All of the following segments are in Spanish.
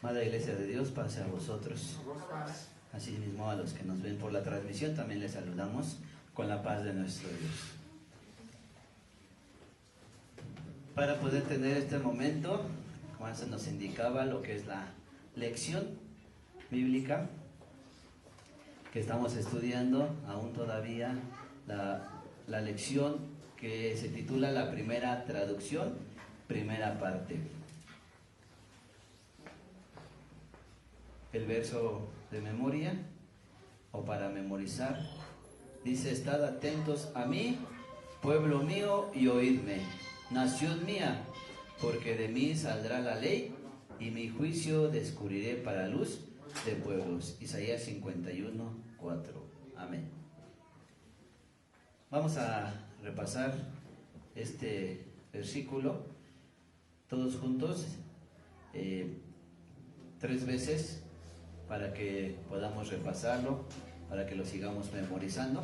Madre Iglesia de Dios, pase a vosotros. Asimismo, a los que nos ven por la transmisión, también les saludamos con la paz de nuestro Dios. Para poder tener este momento, como se nos indicaba, lo que es la lección bíblica que estamos estudiando, aún todavía la lección que se titula La Primera Traducción, primera parte. El verso de memoria, o para memorizar, dice: estad atentos a mí, pueblo mío, y oídme, nación mía, porque de mí saldrá la ley, y mi juicio descubriré para luz de pueblos. Isaías 51, 4. Amén. Vamos a repasar este versículo todos juntos 3 veces para que podamos repasarlo, para que lo sigamos memorizando.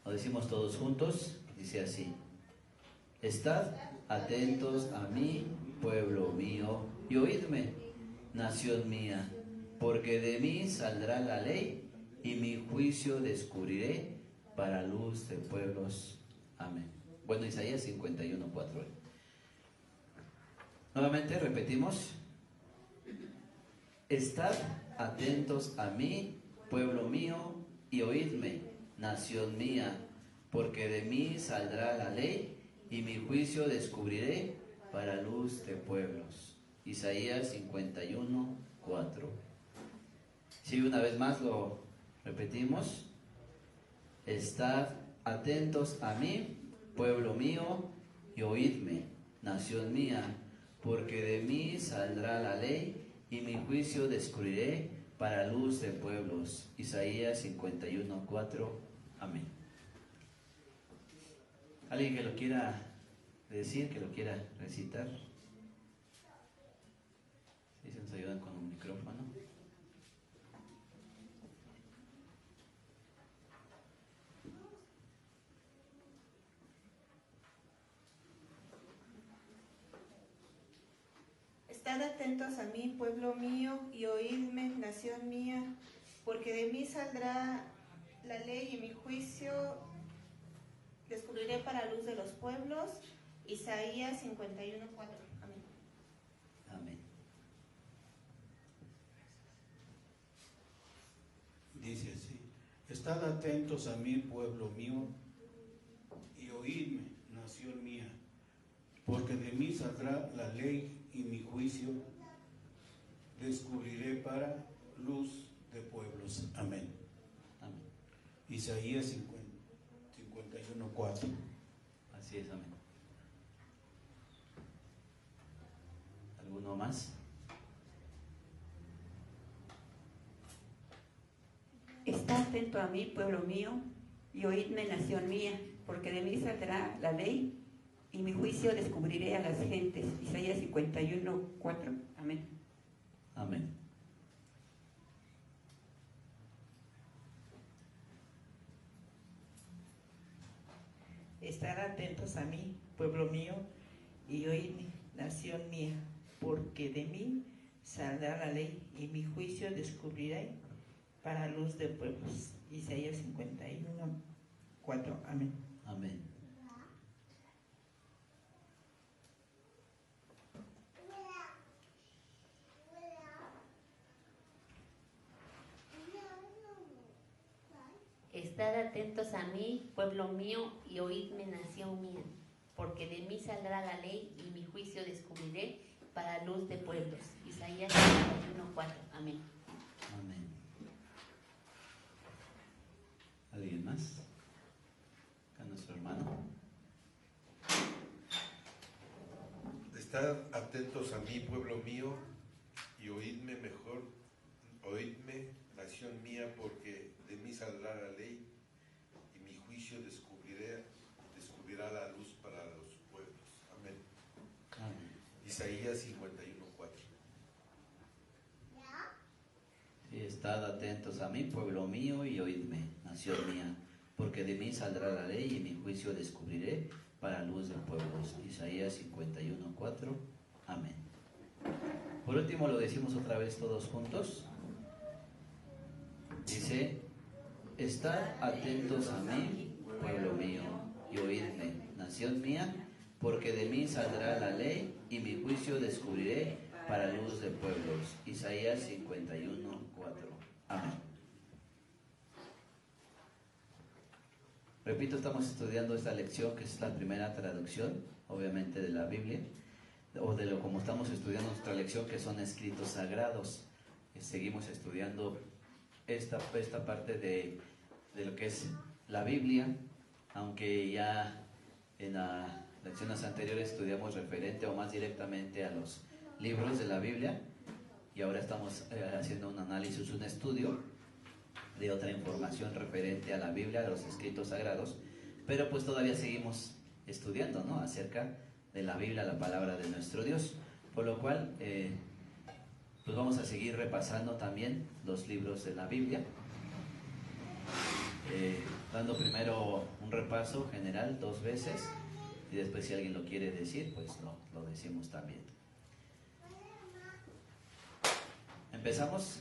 Lo decimos todos juntos, dice así: estad atentos a mí, pueblo mío, y oídme, nación mía, porque de mí saldrá la ley, y mi juicio descubriré para luz de pueblos. Amén. Bueno, Isaías 51, 4. Nuevamente repetimos: estad atentos a mí, pueblo mío, y oídme, nación mía, porque de mí saldrá la ley, y mi juicio descubriré para luz de pueblos. Isaías 51, 4. Si una vez más lo repetimos: estad atentos a mí, pueblo mío, y oídme, nación mía, porque de mí saldrá la ley, y mi juicio descubriré para luz de pueblos. Isaías 51, 4. Amén. ¿Alguien que lo quiera decir, que lo quiera recitar? Si se nos ayudan con un micrófono. Estad atentos a mí, pueblo mío, y oídme, nación mía, porque de mí saldrá la ley y mi juicio descubriré para luz de los pueblos. Isaías 51, 4. Amén. Amén. Dice así: estad atentos a mí, pueblo mío, y oídme, nación mía, porque de mí saldrá la ley, y mi juicio descubriré para luz de pueblos. Amén. Amén. Isaías 51, 4. Así es, amén. ¿Alguno más? Está atento a mí, pueblo mío, y oídme, nación mía, porque de mí saldrá la ley, y mi juicio descubriré a las gentes. Isaías 51, 4. Amén. Amén. Estar atentos a mí, pueblo mío, y oídme, nación mía, porque de mí saldrá la ley, y mi juicio descubriré para luz de pueblos. Isaías 51, 4. Amén. Amén. Estad atentos a mí, pueblo mío, y oídme, nación mía, porque de mí saldrá la ley, y mi juicio descubriré para luz de pueblos. Isaías 51, 4. Amén. Amén. ¿Alguien más? Acá nuestro hermano. Estad atentos a mí, pueblo mío, y oídme, nación mía, porque de mí saldrá la ley, y mi juicio descubrirá la luz para los pueblos. Amén. Amén. Isaías 51, 4. Sí, estad atentos a mí, pueblo mío, y oídme, nación mía, porque de mí saldrá la ley, y mi juicio descubriré para luz de pueblos. Isaías 51, 4. Amén. Por último lo decimos otra vez todos juntos. Dice: estad atentos a mí, pueblo mío, y oídme, nación mía, porque de mí saldrá la ley y mi juicio descubriré para luz de pueblos. Isaías 51, 4. Amén. Repito, estamos estudiando esta lección, que es la primera traducción, obviamente, de la Biblia, o de lo como estamos estudiando nuestra lección, que son escritos sagrados. Seguimos estudiando esta parte de lo que es la Biblia, aunque ya en las lecciones anteriores estudiamos referente o más directamente a los libros de la Biblia, y ahora estamos haciendo un análisis, un estudio de otra información referente a la Biblia, a los escritos sagrados, pero pues todavía seguimos estudiando, ¿no?, acerca de la Biblia, la palabra de nuestro Dios, por lo cual pues vamos a seguir repasando también los libros de la Biblia, dando primero un repaso general 2 veces, y después si alguien lo quiere decir, pues lo decimos también. Empezamos.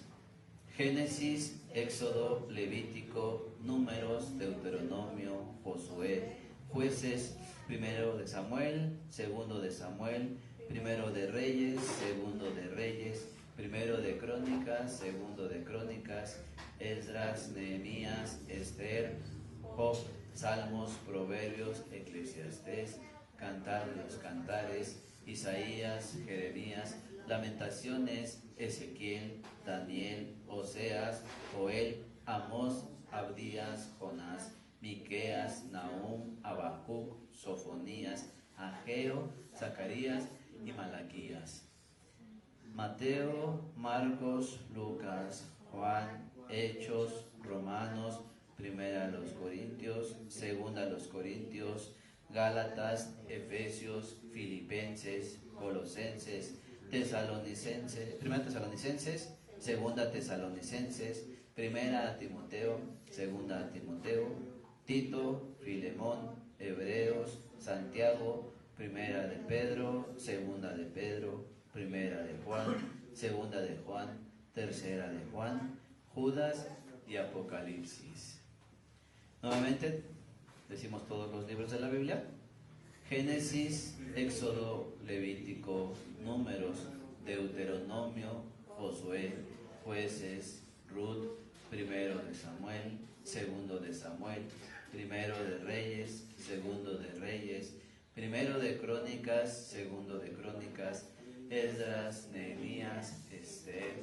Génesis, Éxodo, Levítico, Números, Deuteronomio, Josué, Jueces, primero de Samuel, segundo de Samuel, primero de Reyes, segundo de Reyes, primero de Crónicas, segundo de Crónicas, Esdras, Nehemías, Esther, Job, Salmos, Proverbios, Eclesiastés, Cantar de los Cantares, Isaías, Jeremías, Lamentaciones, Ezequiel, Daniel, Oseas, Joel, Amós, Abdías, Jonás, Miqueas, Nahum, Habacuc, Sofonías, Ageo, Zacarías y Malaquías. Mateo, Marcos, Lucas, Juan, Hechos, Romanos, primera a los Corintios, segunda a los Corintios, Gálatas, Efesios, Filipenses, Colosenses, Tesalonicenses, primera Tesalonicenses, segunda Tesalonicenses, primera a Timoteo, segunda a Timoteo, Tito, Filemón, Hebreos, Santiago, primera de Pedro, segunda de Pedro, primera de Juan, segunda de Juan, tercera de Juan, Judas y Apocalipsis. Nuevamente decimos todos los libros de la Biblia: Génesis, Éxodo, Levítico, Números, Deuteronomio, Josué, Jueces, Ruth, primero de Samuel, segundo de Samuel, primero de Reyes, segundo de Reyes, primero de Crónicas, segundo de Crónicas, Esdras, Nehemías, Esther,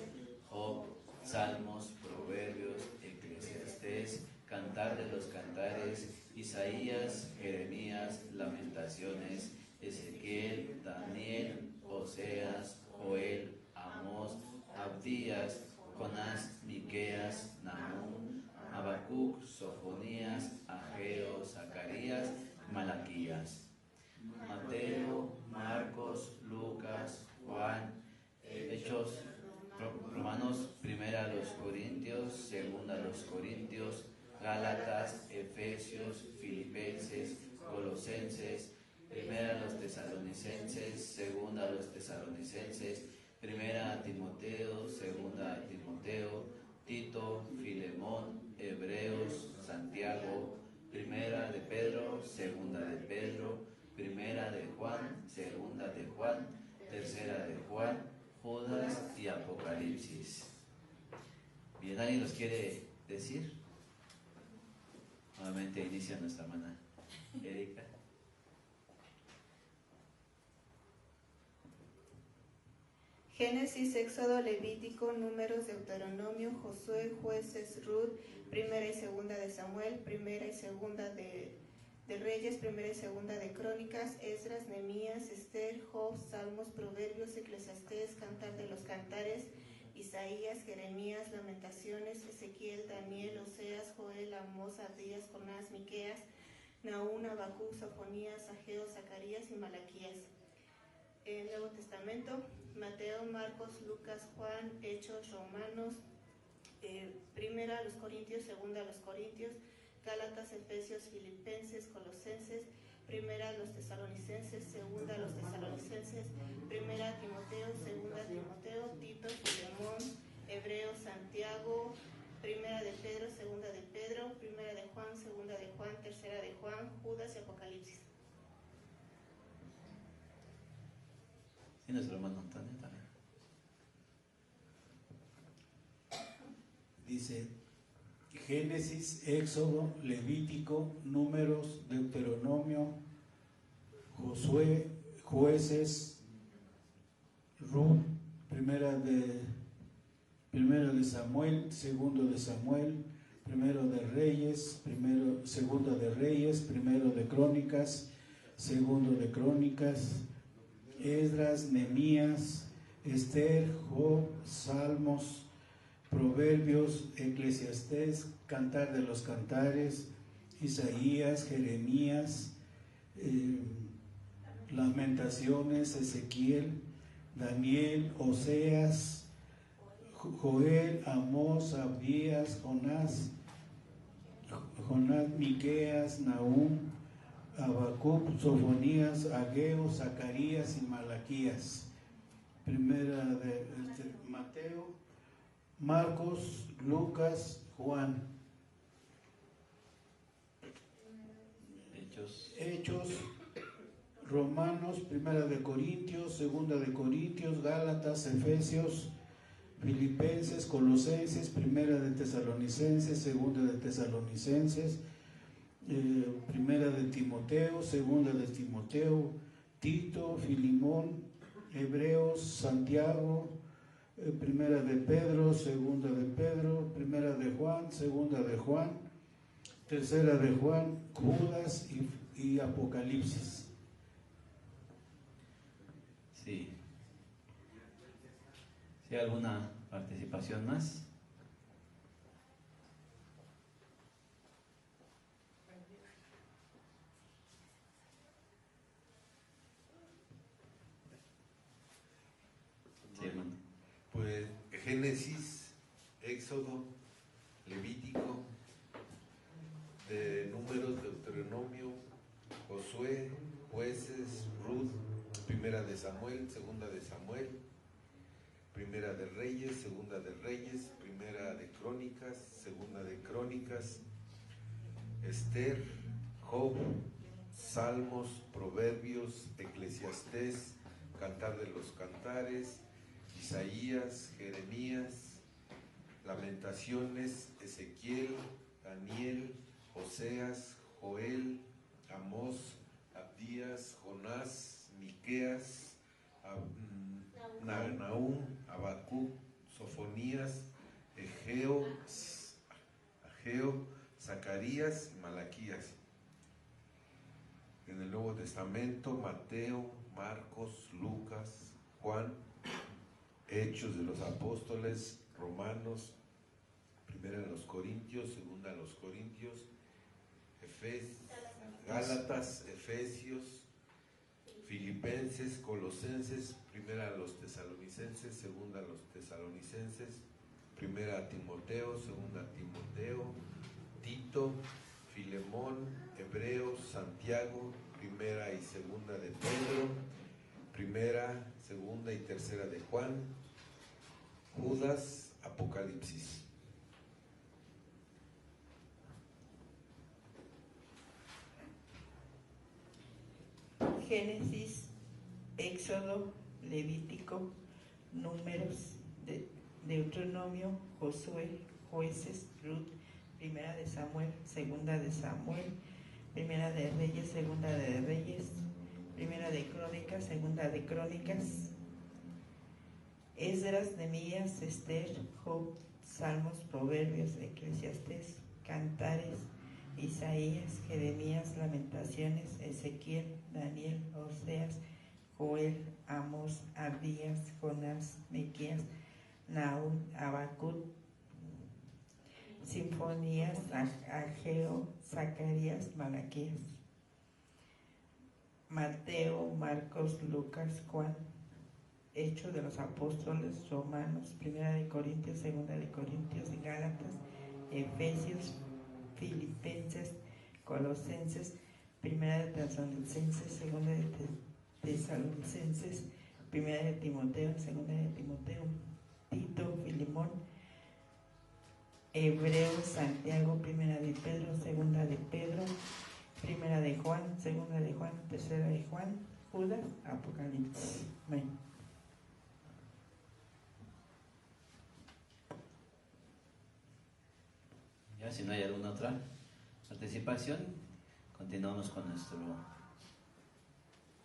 Job, Salmos, Proverbios, Eclesiastés, Cantar de los Cantares, Isaías, Jeremías, Lamentaciones, Ezequiel, Daniel, Oseas, Joel, Amós, Abdías, Jonás, Miqueas, Nahum, Habacuc, Sofonías, Ageo, Zacarías, Malaquías. Mateo, Marcos, Lucas, Juan, Hechos, Romanos, primera a los Corintios, segunda a los Corintios, Gálatas, Efesios, Filipenses, Colosenses, primera a los Tesalonicenses, segunda a los Tesalonicenses, primera a Timoteo, segunda a Timoteo, Tito, Filemón, Hebreos, Santiago, primera de Pedro, segunda de Pedro, primera de Juan, segunda de Juan, tercera de Juan, Judas y Apocalipsis. Bien, ¿alguien los quiere decir? Nuevamente inicia nuestra hermana Erika. Génesis, Éxodo, Levítico, Números, Deuteronomio, Josué, Jueces, Ruth, primera y segunda de Samuel, primera y segunda de Reyes, primera y segunda de Crónicas, Esdras, Nehemías, Esther, Job, Salmos, Proverbios, Eclesiastés, Cantar de los Cantares, Isaías, Jeremías, Lamentaciones, Ezequiel, Daniel, Oseas, Joel, Amós, Abdías, Jonás, Miqueas, Nahum, Habacuc, Sofonías, Ageo, Zacarías y Malaquías. El Nuevo Testamento: Mateo, Marcos, Lucas, Juan, Hechos, Romanos, primera a los Corintios, segunda a los Corintios, Gálatas, Efesios, Filipenses, Colosenses, primera a los Tesalonicenses, segunda a los Tesalonicenses, primera a Timoteo, segunda a Timoteo, Pedro, segunda de Pedro, primera de Juan, segunda de Juan, tercera de Juan, Judas y Apocalipsis. Sí, nuestro hermano Antonio también. Dice Génesis, Éxodo, Levítico, Números, Deuteronomio, Josué, Jueces, Ruth, primera de Samuel, segundo de Samuel, primero de Reyes, segunda de Reyes, primero de Crónicas, segundo de Crónicas, Esdras, Nehemías, Esther, Job, Salmos, Proverbios, Eclesiastés, Cantar de los Cantares, Isaías, Jeremías, Lamentaciones, Ezequiel, Daniel, Oseas, Joel, Amós, Abdías, Jonás, Miqueas, Nahum, Habacuc, Sofonías, Ageo, Zacarías y Malaquías. Primera de Mateo, Marcos, Lucas, Juan. Hechos, Romanos, primera de Corintios, segunda de Corintios, Gálatas, Efesios, Filipenses, Colosenses, primera de Tesalonicenses, segunda de Tesalonicenses, primera de Timoteo, segunda de Timoteo, Tito, Filimón, Hebreos, Santiago, primera de Pedro, segunda de Pedro, primera de Juan, segunda de Juan, tercera de Juan, Judas y Apocalipsis. Sí. ¿Sí alguna participación más? Sí, hermano. Pues Génesis, Éxodo, Levítico, de Números, Deuteronomio, Josué, Jueces, Ruth, primera de Samuel, segunda de Samuel, primera de Reyes, segunda de Reyes, primera de Crónicas, segunda de Crónicas, Esther, Job, Salmos, Proverbios, Eclesiastés, Cantar de los Cantares, Isaías, Jeremías, Lamentaciones, Ezequiel, Daniel, Oseas, Joel, Amós, Abdías, Jonás, Miqueas, Nahum, Habacuc, Sofonías, Ageo, Zacarías y Malaquías. En el Nuevo Testamento, Mateo, Marcos, Lucas, Juan, Hechos de los Apóstoles, Romanos, primera de los Corintios, segunda de los Corintios, Gálatas, Efesios, Filipenses, Colosenses, primera a los Tesalonicenses, segunda a los Tesalonicenses, primera a Timoteo, segunda a Timoteo, Tito, Filemón, Hebreos, Santiago, primera y segunda de Pedro, primera, segunda y tercera de Juan, Judas, Apocalipsis. Génesis, Éxodo, Levítico, Números, Deuteronomio, Josué, Jueces, Ruth, primera de Samuel, segunda de Samuel, primera de Reyes, segunda de Reyes, primera de Crónicas, segunda de Crónicas, Esdras, Nehemías, Esther, Job, Salmos, Proverbios, Eclesiastés, Cantares, Isaías, Jeremías, Lamentaciones, Ezequiel, Daniel, Oseas, Joel, Amós, Abdías, Jonás, Miqueas, Nahum, Habacuc, Sinfonías, Ageo, Zacarías, Malaquías, Mateo, Marcos, Lucas, Juan, Hechos de los Apóstoles, Romanos, primera de Corintios, segunda de Corintios, Gálatas, Efesios, Filipenses, Colosenses, primera de Tesalonicenses, segunda de Tesalonicenses, primera de Timoteo, segunda de Timoteo, Tito, Filemón, Hebreos, Santiago, primera de Pedro, segunda de Pedro, primera de Juan, segunda de Juan, tercera de Juan, Judas, Apocalipsis. Amén. Ya, si no hay alguna otra participación, continuamos con nuestro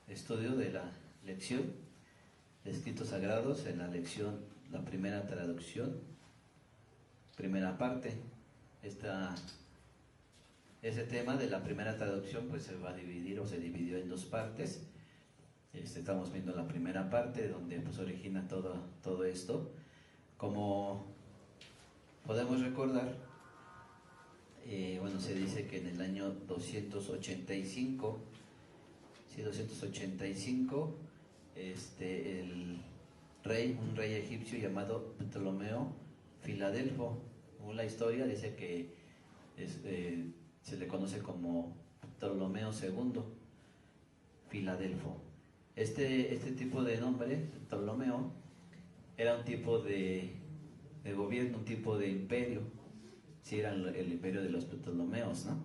estudio de la lección de escritos sagrados en la lección, la primera traducción, primera parte. Ese tema de la primera traducción pues se va a dividir o se dividió en dos partes. Estamos viendo la primera parte donde pues origina todo esto. Como podemos recordar, se dice que en el año 285, un rey egipcio llamado Ptolomeo Filadelfo, según la historia dice que se le conoce como Ptolomeo II Filadelfo. Este tipo de nombre, Ptolomeo, era un tipo de gobierno, un tipo de imperio. Sí, era el imperio de los Ptolomeos, ¿no?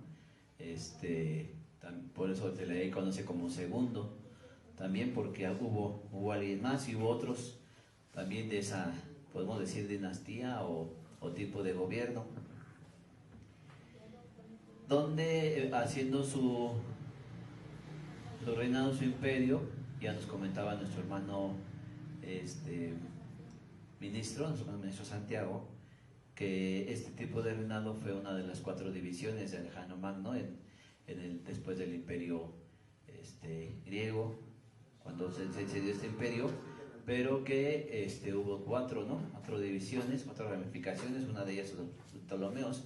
Por eso se le conoce como segundo. También porque hubo alguien más y hubo otros también de esa, podemos decir, dinastía o tipo de gobierno, donde haciendo su reinado, su imperio, ya nos comentaba nuestro hermano ministro Santiago, que este tipo de reinado fue una de las 4 divisiones de Alejandro Magno después del imperio griego, cuando se dio este imperio, pero que hubo 4 divisiones, 4 ramificaciones, una de ellas los Ptolomeos.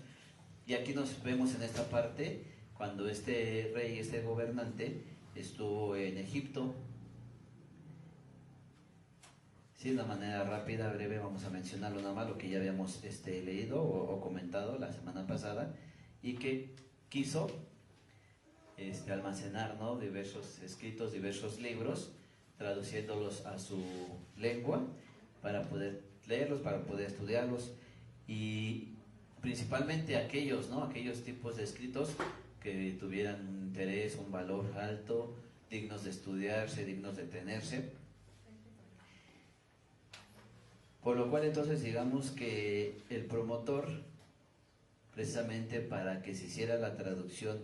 Y aquí nos vemos en esta parte cuando este rey, este gobernante, estuvo en Egipto. Sí, de una manera rápida, breve, vamos a mencionarlo nada más, lo que ya habíamos leído o comentado la semana pasada, y que quiso almacenar, ¿no?, diversos escritos, diversos libros, traduciéndolos a su lengua para poder leerlos, para poder estudiarlos, y principalmente aquellos tipos de escritos que tuvieran un interés, un valor alto, dignos de estudiarse, dignos de tenerse. Por lo cual entonces digamos que el promotor, precisamente para que se hiciera la traducción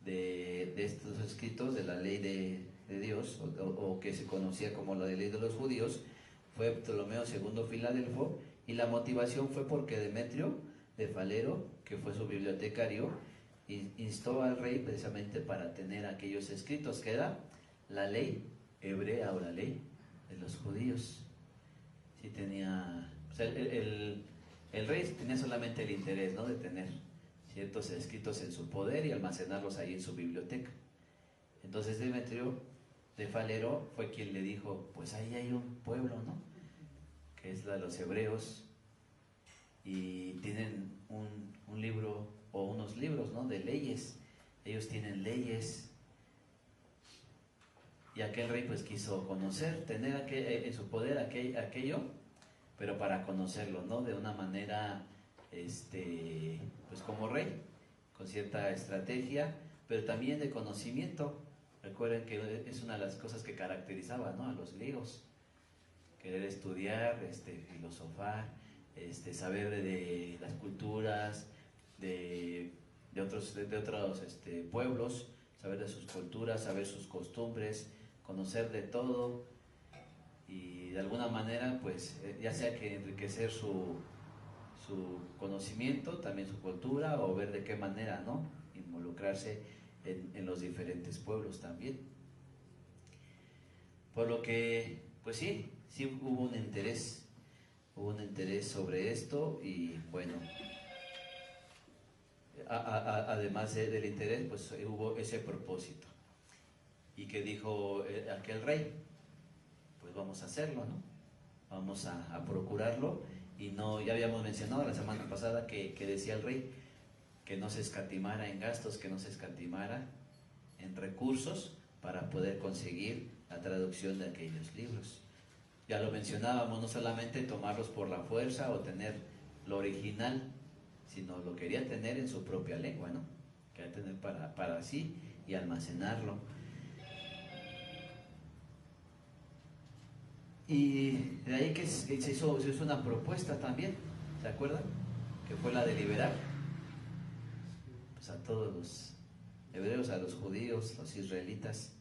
de estos escritos de la ley de Dios, o que se conocía como la ley de los judíos, fue Ptolomeo II Filadelfo, y la motivación fue porque Demetrio de Falero, que fue su bibliotecario, instó al rey precisamente para tener aquellos escritos, que era la ley hebrea o la ley de los judíos. Sí tenía, o sea, el rey tenía solamente el interés, ¿no?, de tener ciertos escritos en su poder y almacenarlos ahí en su biblioteca. Entonces Demetrio de Falero fue quien le dijo, pues ahí hay un pueblo, ¿no?, que es la de los hebreos, y tienen un libro o unos libros, ¿no?, de leyes. Ellos tienen leyes. Y aquel rey pues quiso conocer, tener en su poder aquello, pero para conocerlo, ¿no?, de una manera, pues como rey, con cierta estrategia, pero también de conocimiento. Recuerden que es una de las cosas que caracterizaba, ¿no?, a los griegos: querer estudiar, filosofar, saber de las culturas de otros pueblos, saber de sus culturas, saber sus costumbres, conocer de todo, y de alguna manera pues ya sea que enriquecer su conocimiento, también su cultura, o ver de qué manera, ¿no?, involucrarse en los diferentes pueblos también. Por lo que pues sí hubo un interés sobre esto, y bueno, además del interés pues hubo ese propósito. Y que dijo aquel rey, pues vamos a hacerlo, ¿no? Vamos a procurarlo. Y no, ya habíamos mencionado la semana pasada que decía el rey que no se escatimara en gastos, que no se escatimara en recursos para poder conseguir la traducción de aquellos libros. Ya lo mencionábamos, no solamente tomarlos por la fuerza o tener lo original, sino lo quería tener en su propia lengua, ¿no? Quería tener para sí y almacenarlo. Y de ahí que se hizo una propuesta también, ¿se acuerdan? Que fue la de liberar pues, a todos los hebreos, a los judíos, los israelitas.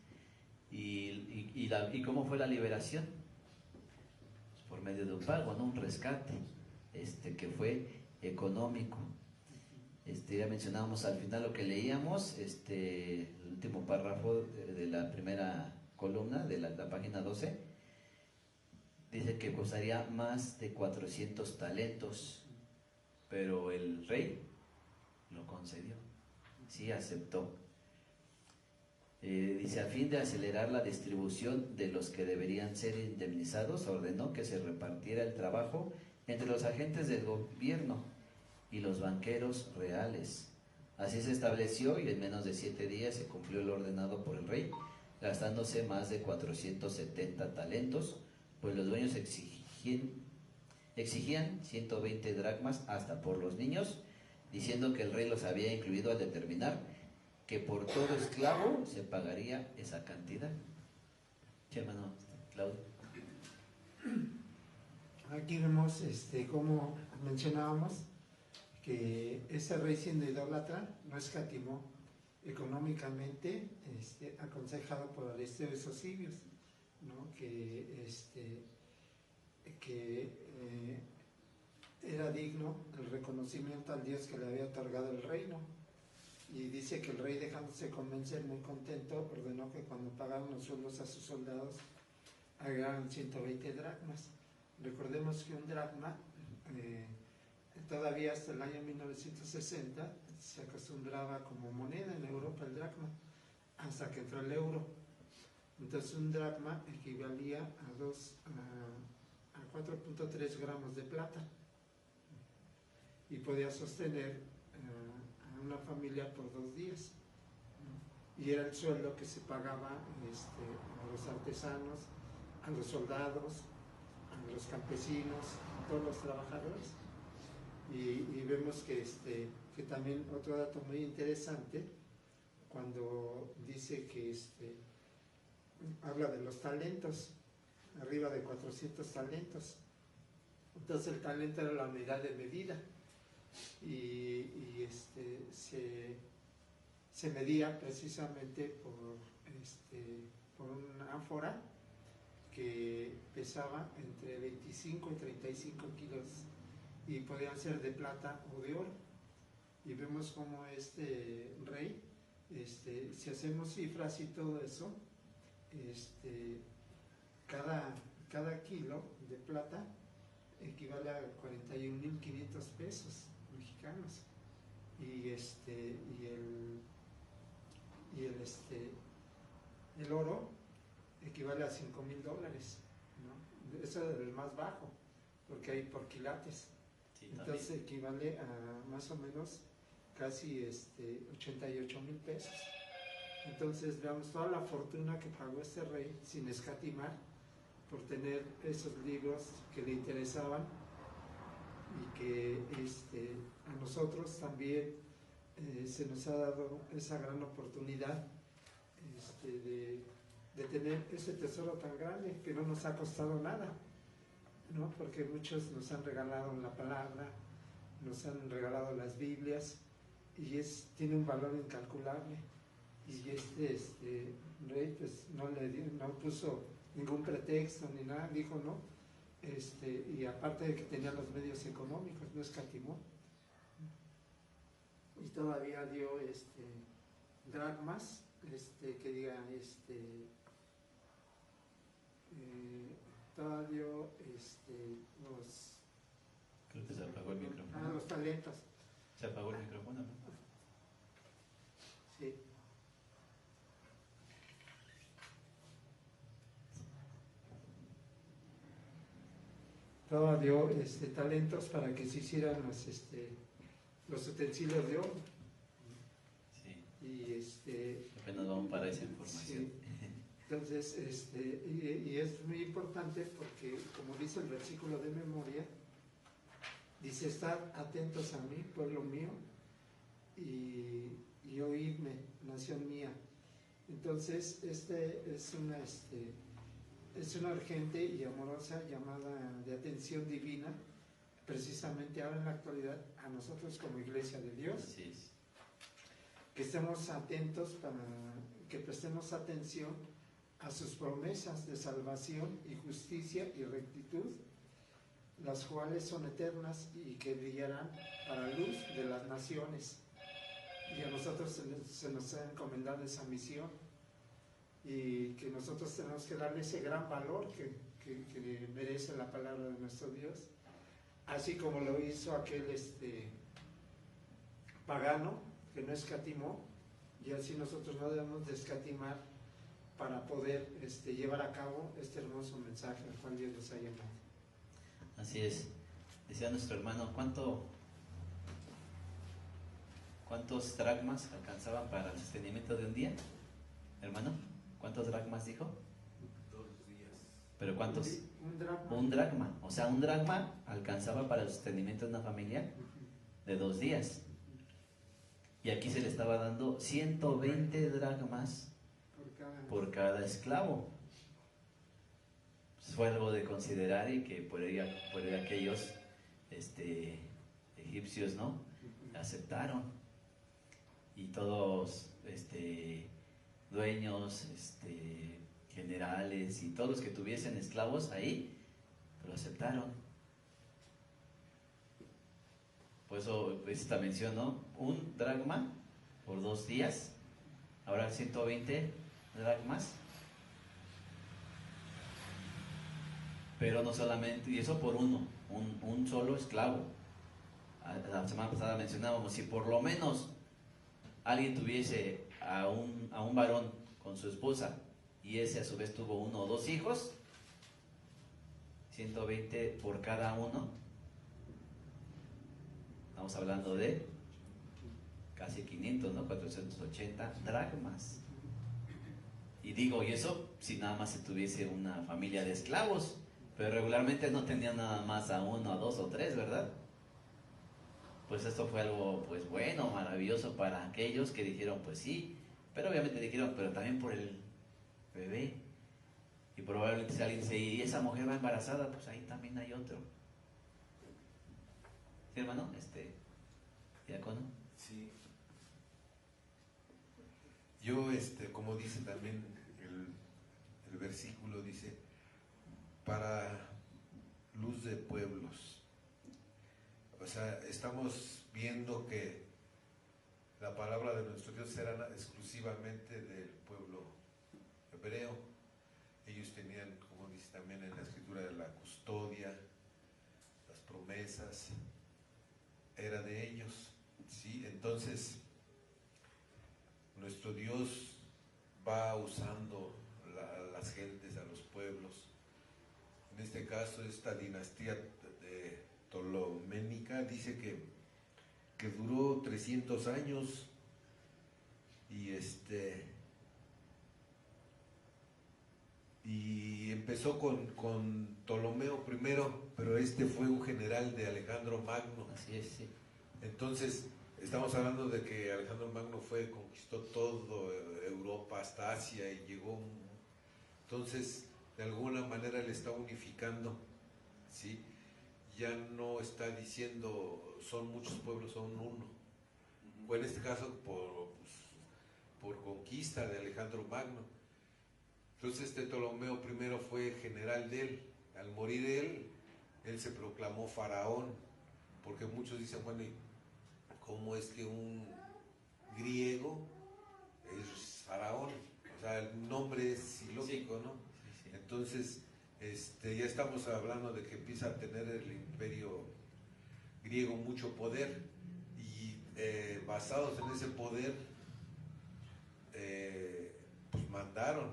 ¿Y cómo fue la liberación? Pues por medio de un pago, ¿no? Un rescate, que fue económico. Ya mencionábamos al final lo que leíamos, el último párrafo de la primera columna de la página 12, dice que costaría más de 400 talentos, pero el rey lo concedió, sí aceptó. Dice, a fin de acelerar la distribución de los que deberían ser indemnizados, ordenó que se repartiera el trabajo entre los agentes del gobierno y los banqueros reales. Así se estableció y en menos de 7 días se cumplió lo ordenado por el rey, gastándose más de 470 talentos, pues los dueños exigían 120 dracmas hasta por los niños, diciendo que el rey los había incluido al determinar que por todo esclavo se pagaría esa cantidad. ¿Qué, hermano Claudio? Aquí vemos, como mencionábamos, que ese rey, siendo idólatra, no escatimó económicamente, aconsejado por Aristeo y Sosibios, ¿no? que era digno el reconocimiento al Dios que le había otorgado el reino. Y dice que el rey, dejándose convencer, muy contento, ordenó que cuando pagaran los sueldos a sus soldados agregaran 120 dracmas. Recordemos que un dracma, todavía hasta el año 1960, se acostumbraba como moneda en Europa el dracma, hasta que entró el euro. Entonces un dracma equivalía a 4.3 gramos de plata y podía sostener a una familia por 2 días, ¿no? Y era el sueldo que se pagaba a los artesanos, a los soldados, a los campesinos, a todos los trabajadores. Y vemos que también otro dato muy interesante, cuando dice que habla de los talentos, arriba de 400 talentos. Entonces el talento era la unidad de medida y se medía precisamente por una ánfora que pesaba entre 25 y 35 kilos y podían ser de plata o de oro. Y vemos como este rey, si hacemos cifras y todo eso, cada kilo de plata equivale a 41.500 pesos mexicanos y el oro equivale a $5,000, ¿no? Eso es el más bajo, porque hay por quilates. Sí, entonces equivale a más o menos casi 88,000 pesos. Entonces veamos toda la fortuna que pagó este rey sin escatimar por tener esos libros que le interesaban y que a nosotros también se nos ha dado esa gran oportunidad de tener ese tesoro tan grande que no nos ha costado nada, ¿no? Porque muchos nos han regalado la palabra, nos han regalado las Biblias y tiene un valor incalculable. Y rey pues no puso ningún pretexto ni nada, dijo no, y aparte de que tenía los medios económicos, no escatimó, y todavía dio dracmas, que diga, todavía dio los... Creo que se apagó el micrófono. Los talentos. Se apagó el micrófono, ¿no? Sí. Todavía dio talentos para que se hicieran los utensilios de oro. Sí. Y apenas vamos para esa información. Sí. Entonces, y es muy importante porque, como dice el versículo de memoria, Dice, estad atentos a mí, pueblo mío, y oídme, nación mía. Entonces, es una urgente y amorosa llamada de atención divina, precisamente ahora en la actualidad, a nosotros como Iglesia de Dios. Así es. Que estemos atentos que prestemos atención a sus promesas de salvación y justicia y rectitud, las cuales son eternas y que brillarán para luz de las naciones. Y a nosotros se nos ha encomendado esa misión, y que nosotros tenemos que darle ese gran valor que merece la palabra de nuestro Dios, así como lo hizo aquel pagano que no escatimó, y así nosotros no debemos de escatimar para poder llevar a cabo este hermoso mensaje al cual Dios nos ha llamado. Así es. Decía nuestro hermano, ¿cuántos dracmas alcanzaban para el sostenimiento de un día? Hermano, ¿cuántos dracmas dijo? 2 días. ¿Pero cuántos? Un dracma. Un dracma. O sea, un dracma alcanzaba para el sostenimiento de una familia de 2 días. Y aquí se le estaba dando 120 dracmas por cada esclavo. Pues fue algo de considerar, y que por ello aquellos egipcios, ¿no?, aceptaron. Y todos dueños, generales y todos los que tuviesen esclavos ahí, lo aceptaron. Por eso esta mención, ¿no? Un dracma por 2 días, ahora 120 dracmas. Pero no solamente, y eso por un solo esclavo. La semana pasada mencionábamos, si por lo menos alguien tuviese a un varón con su esposa, y ese a su vez tuvo 1 o 2 hijos, 120 por cada uno, estamos hablando de casi 500, ¿no? 480 dracmas. Y digo, y eso si nada más se tuviese una familia de esclavos, pero regularmente no tenían nada más a 1, a 2 o 3, ¿verdad? Pues esto fue algo, pues bueno, maravilloso para aquellos que dijeron, pues sí, pero obviamente dijeron, pero también por el bebé. Y probablemente si alguien dice, y esa mujer va embarazada, pues ahí también hay otro. ¿Sí, hermano? Diácono. Sí. Yo, como dice también el versículo, dice, para luz de pueblos. O sea, estamos viendo que la palabra de nuestro Dios era exclusivamente del pueblo hebreo. Ellos tenían, como dice también en la escritura, la custodia, las promesas, era de ellos, ¿sí? Entonces, nuestro Dios va usando a las gentes, a los pueblos. En este caso, esta dinastía de Ptoloménica dice que duró 300 años, y empezó con Ptolomeo I, pero fue un general de Alejandro Magno. Así es, sí. Entonces, estamos hablando de que Alejandro Magno conquistó todo Europa hasta Asia y llegó. Entonces, de alguna manera le está unificando, ¿sí? Ya no está diciendo son muchos pueblos, son uno. O en este caso por conquista de Alejandro Magno. Entonces Ptolomeo I fue general de él. Al morir él se proclamó faraón, porque muchos dicen, bueno, ¿cómo es que un griego es faraón? O sea, el nombre es ilógico, ¿no? Sí. Entonces, ya estamos hablando de que empieza a tener el imperio griego mucho poder, y basados en ese poder, pues mandaron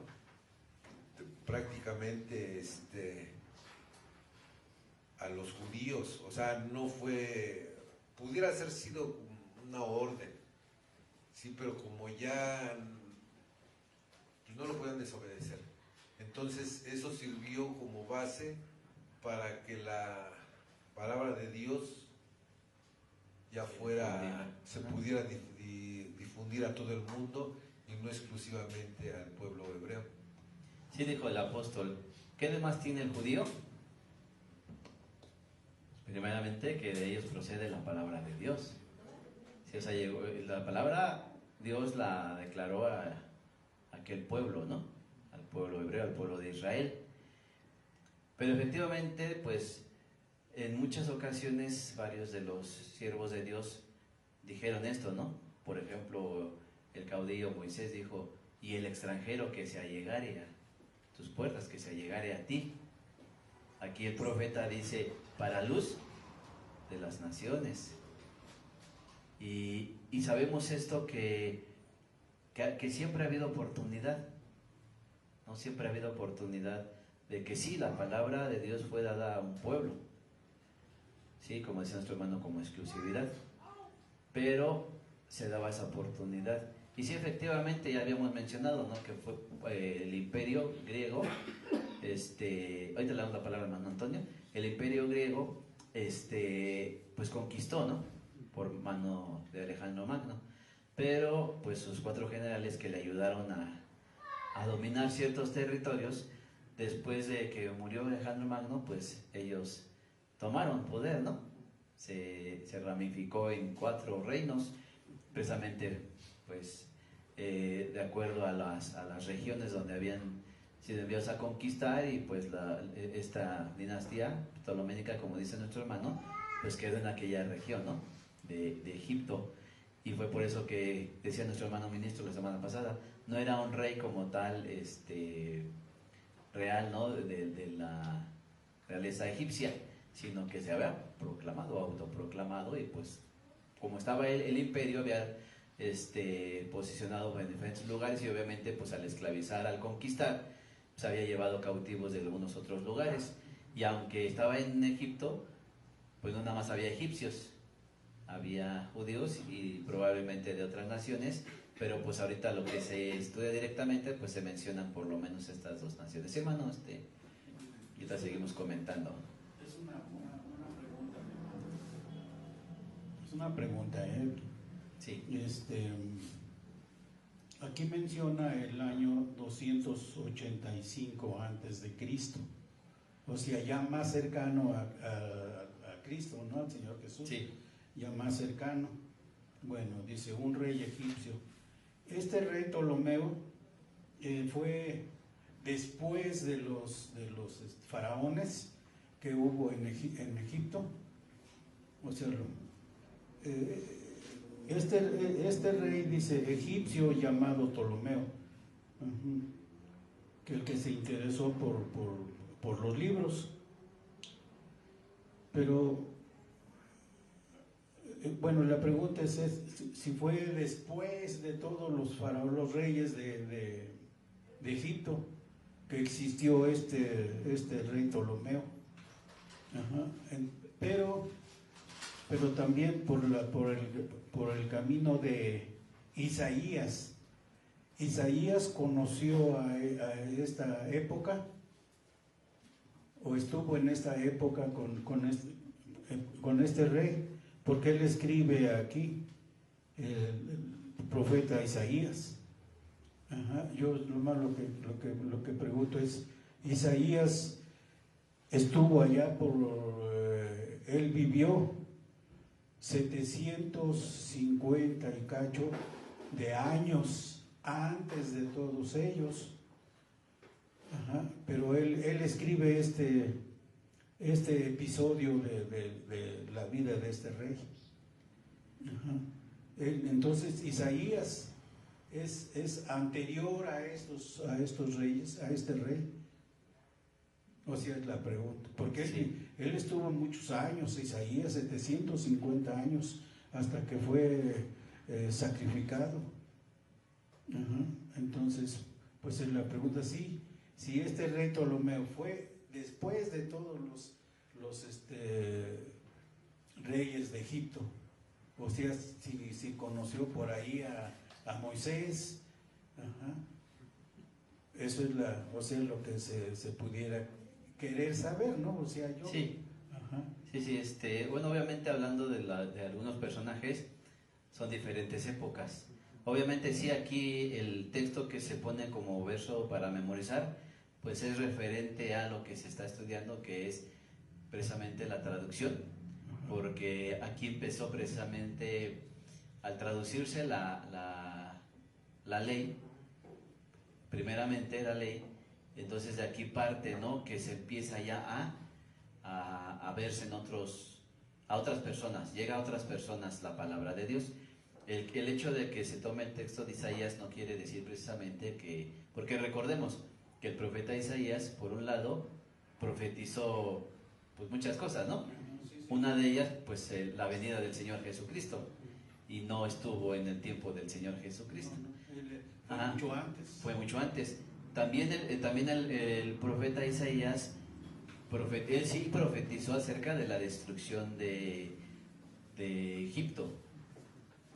prácticamente a los judíos. O sea, no fue, pudiera haber sido una orden, sí, pero como ya pues no lo pueden desobedecer, entonces eso sirvió como base para que la palabra de Dios ya fuera, se pudiera difundir a todo el mundo y no exclusivamente al pueblo hebreo. Sí, dijo el apóstol, ¿qué demás tiene el judío? Primeramente que de ellos procede la palabra de Dios. Sí, o sea, la palabra Dios la declaró a aquel pueblo, ¿no? Al pueblo hebreo, al pueblo de Israel. Pero efectivamente, pues, en muchas ocasiones varios de los siervos de Dios dijeron esto, ¿no? Por ejemplo, el caudillo Moisés dijo, y el extranjero que se allegare a tus puertas, que se allegare a ti. Aquí el profeta dice, para luz de las naciones. Y sabemos esto que siempre ha habido oportunidad, ¿no? Siempre ha habido oportunidad de que sí, la palabra de Dios fue dada a un pueblo, sí, como decía nuestro hermano, como exclusividad, pero se daba esa oportunidad. Y sí, efectivamente, ya habíamos mencionado, ¿no? Que fue el imperio griego, ahorita le damos la palabra al hermano Antonio, el imperio griego, pues conquistó, ¿no? Por mano de Alejandro Magno, pero pues sus 4 generales que le ayudaron a dominar ciertos territorios, después de que murió Alejandro Magno, pues ellos tomaron poder, ¿no? Se ramificó en 4 reinos, precisamente pues de acuerdo a las regiones donde habían sido enviados a conquistar, y pues esta dinastía ptoloménica, como dice nuestro hermano, pues quedó en aquella región, ¿no? De Egipto. Y fue por eso que decía nuestro hermano ministro la semana pasada, no era un rey como tal real, ¿no? De la realeza egipcia, sino que se había proclamado, autoproclamado, y pues como estaba el imperio, había posicionado en diferentes lugares, y obviamente pues al esclavizar, al conquistar, pues había llevado cautivos de algunos otros lugares. Y aunque estaba en Egipto, pues no nada más había egipcios, había judíos y probablemente de otras naciones, pero pues ahorita lo que se estudia directamente, pues se mencionan por lo menos estas 2 naciones. Sí, hermano, y ahorita seguimos comentando. Es una pregunta, ¿eh? Sí. Aquí menciona el año 285 antes de Cristo, o sea, ya más cercano a Cristo, ¿no? Al Señor Jesús. Sí. Ya más cercano. Bueno, dice un rey egipcio. Este rey Ptolomeo fue después de los faraones que hubo en Egipto. O sea, este rey dice egipcio llamado Ptolomeo, que el que se interesó por los libros. Pero bueno, la pregunta es si fue después de todos los reyes de Egipto que existió este rey Ptolomeo. Pero también por el camino de Isaías. Isaías conoció a esta época, o estuvo en esta época con este rey, porque él escribe aquí, el profeta Isaías. Yo nomás lo que pregunto es, Isaías estuvo allá él vivió 750 y cacho de años antes de todos ellos. Pero él escribe este episodio de la vida de este rey. Entonces Isaías es anterior a estos reyes, a este rey. O sea, es la pregunta, porque sí, él estuvo muchos años, Isaías, 750 años, hasta que fue sacrificado. Entonces, pues es la pregunta, si este rey Ptolomeo fue después de todos los reyes de Egipto, o sea, si conoció por ahí a Moisés. Eso es lo que se pudiera querer saber, ¿no? O sea, yo. Sí. Ajá. Sí, bueno, obviamente hablando de algunos personajes, son diferentes épocas. Obviamente sí, aquí el texto que se pone como verso para memorizar, pues es referente a lo que se está estudiando, que es precisamente la traducción, porque aquí empezó precisamente al traducirse la ley, primeramente la ley, entonces de aquí parte, ¿no?, que se empieza ya a verse a otras personas, llega a otras personas la palabra de Dios. El hecho de que se tome el texto de Isaías no quiere decir precisamente porque recordemos que el profeta Isaías, por un lado, profetizó pues muchas cosas, ¿no? Una de ellas, pues la venida del Señor Jesucristo, y no estuvo en el tiempo del Señor Jesucristo. Fue mucho antes. Fue mucho antes. También el profeta Isaías, él sí profetizó acerca de la destrucción de Egipto.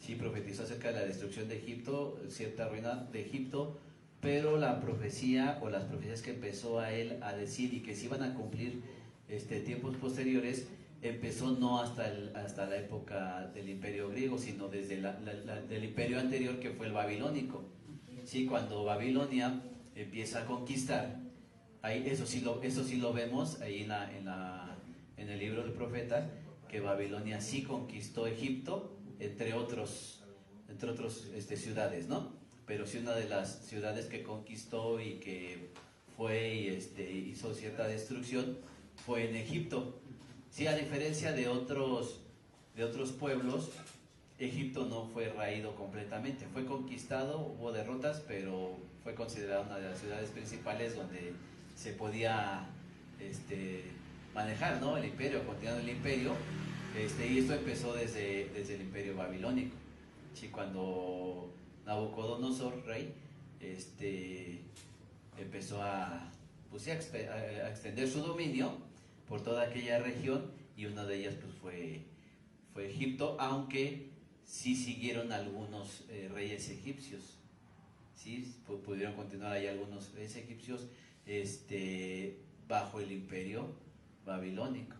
Sí profetizó acerca de la destrucción de Egipto, cierta ruina de Egipto, pero la profecía o las profecías que empezó a él a decir y que se iban a cumplir tiempos posteriores, empezó no hasta la época del Imperio griego, sino desde del imperio anterior, que fue el babilónico. Sí, cuando Babilonia empieza a conquistar, ahí, eso sí lo vemos ahí en el libro del profeta, que Babilonia sí conquistó Egipto, entre otros ciudades, ¿no? Pero sí, una de las ciudades que conquistó y que fue y hizo cierta destrucción fue en Egipto. Sí, a diferencia de otros pueblos, Egipto no fue raído completamente, fue conquistado, hubo derrotas, pero fue considerada una de las ciudades principales donde se podía manejar, ¿no?, el imperio, continuando el imperio, y esto empezó desde el imperio babilónico. Sí, cuando Nabucodonosor, rey, empezó pues, a extender su dominio por toda aquella región, y una de ellas pues fue Egipto, aunque sí siguieron algunos reyes egipcios. Sí, pudieron continuar ahí algunos reyes egipcios bajo el imperio babilónico.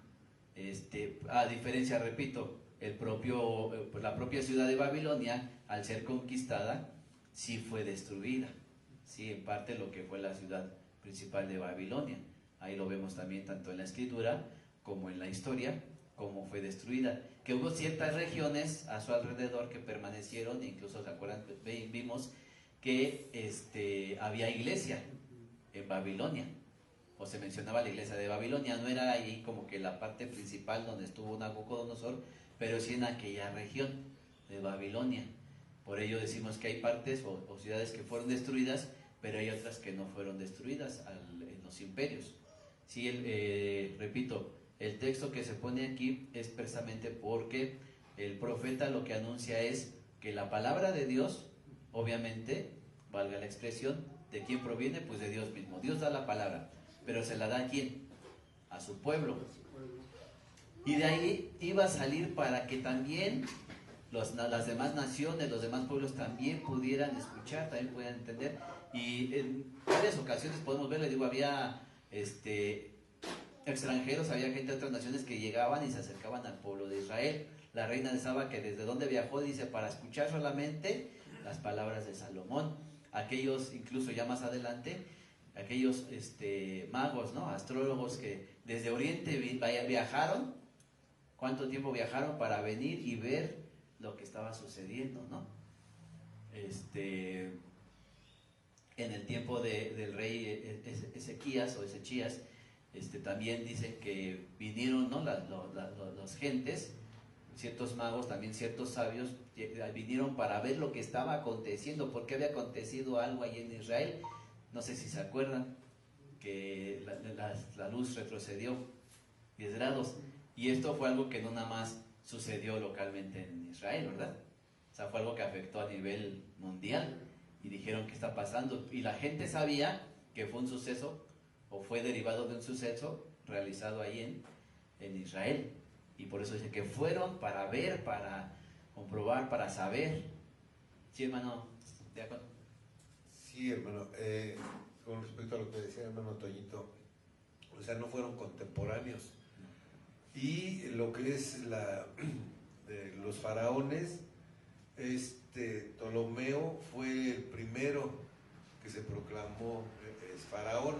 A diferencia, repito, la propia ciudad de Babilonia, al ser conquistada, sí fue destruida. Sí, en parte lo que fue la ciudad principal de Babilonia. Ahí lo vemos también tanto en la escritura como en la historia, cómo fue destruida. Que hubo ciertas regiones a su alrededor que permanecieron, incluso se acuerdan, vimos que había iglesia en Babilonia, o se mencionaba la iglesia de Babilonia. No era ahí como que la parte principal donde estuvo Nabucodonosor, pero sí en aquella región de Babilonia. Por ello decimos que hay partes o ciudades que fueron destruidas, pero hay otras que no fueron destruidas en los imperios. Sí, repito, el texto que se pone aquí es precisamente porque el profeta lo que anuncia es que la palabra de Dios, obviamente, valga la expresión, ¿de quién proviene? Pues de Dios mismo. Dios da la palabra, pero ¿se la da a quién? A su pueblo. Y de ahí iba a salir para que también las demás naciones, los demás pueblos también pudieran escuchar, también pudieran entender. Y en varias ocasiones podemos ver, le digo, había extranjeros, había gente de otras naciones que llegaban y se acercaban al pueblo de Israel. La reina de Saba, que desde donde viajó, dice, para escuchar solamente las palabras de Salomón. Aquellos, incluso ya más adelante, aquellos magos, ¿no?, astrólogos que desde Oriente viajaron. ¿Cuánto tiempo viajaron para venir y ver lo que estaba sucediendo, ¿no? En el tiempo del rey Ezequías o Ezechías, también dicen que vinieron, ¿no?, las gentes, ciertos magos, también ciertos sabios, vinieron para ver lo que estaba aconteciendo, porque había acontecido algo ahí en Israel. No sé si se acuerdan que la luz retrocedió 10 grados, y esto fue algo que no nada más sucedió localmente en Israel, ¿verdad? O sea, fue algo que afectó a nivel mundial, y dijeron, ¿qué está pasando? Y la gente sabía que fue un suceso, o fue derivado de un suceso realizado ahí en Israel, y por eso dice que fueron para ver, para comprobar, para saber. Sí, hermano, ¿de acuerdo? Sí, hermano, con respecto a lo que decía hermano Toñito, o sea, no fueron contemporáneos. Y lo que es de los faraones, Ptolomeo fue el primero que se proclamó faraón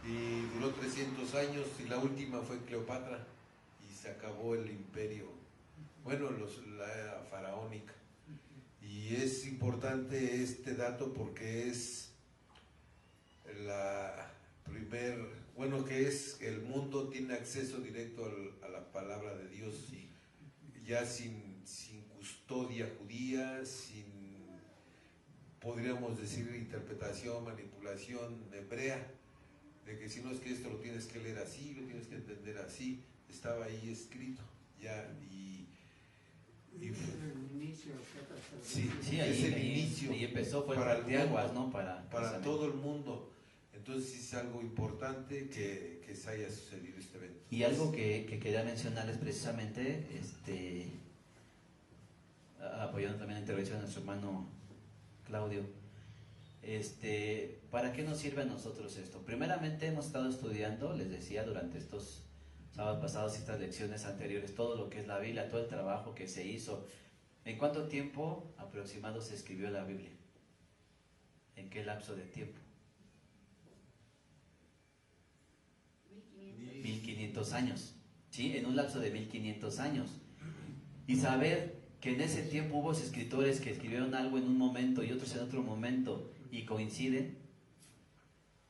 y duró 300 años, y la última fue Cleopatra y se acabó el imperio, bueno, la era faraónica. Y es importante este dato porque es que es el mundo tiene acceso directo a la palabra de Dios, y ya sin custodia judía, sin, podríamos decir, interpretación, manipulación hebrea, de que si no es que esto lo tienes que leer así, lo tienes que entender así, estaba ahí escrito ya. El inicio, Sí, es el inicio. Y empezó, fue para el parteaguas, ¿no? Para todo el mundo. Entonces es algo importante que se haya sucedido este evento. Y algo que quería mencionarles precisamente, apoyando también la intervención de nuestro hermano Claudio, ¿para qué nos sirve a nosotros esto? Primeramente hemos estado estudiando, les decía, durante estos sábados pasados y estas lecciones anteriores, todo lo que es la Biblia, todo el trabajo que se hizo. ¿En cuánto tiempo aproximado se escribió la Biblia? ¿En qué lapso de tiempo? 1500 años, ¿sí? En un lapso de 1500 años. Y saber que en ese tiempo hubo escritores que escribieron algo en un momento y otros en otro momento y coinciden.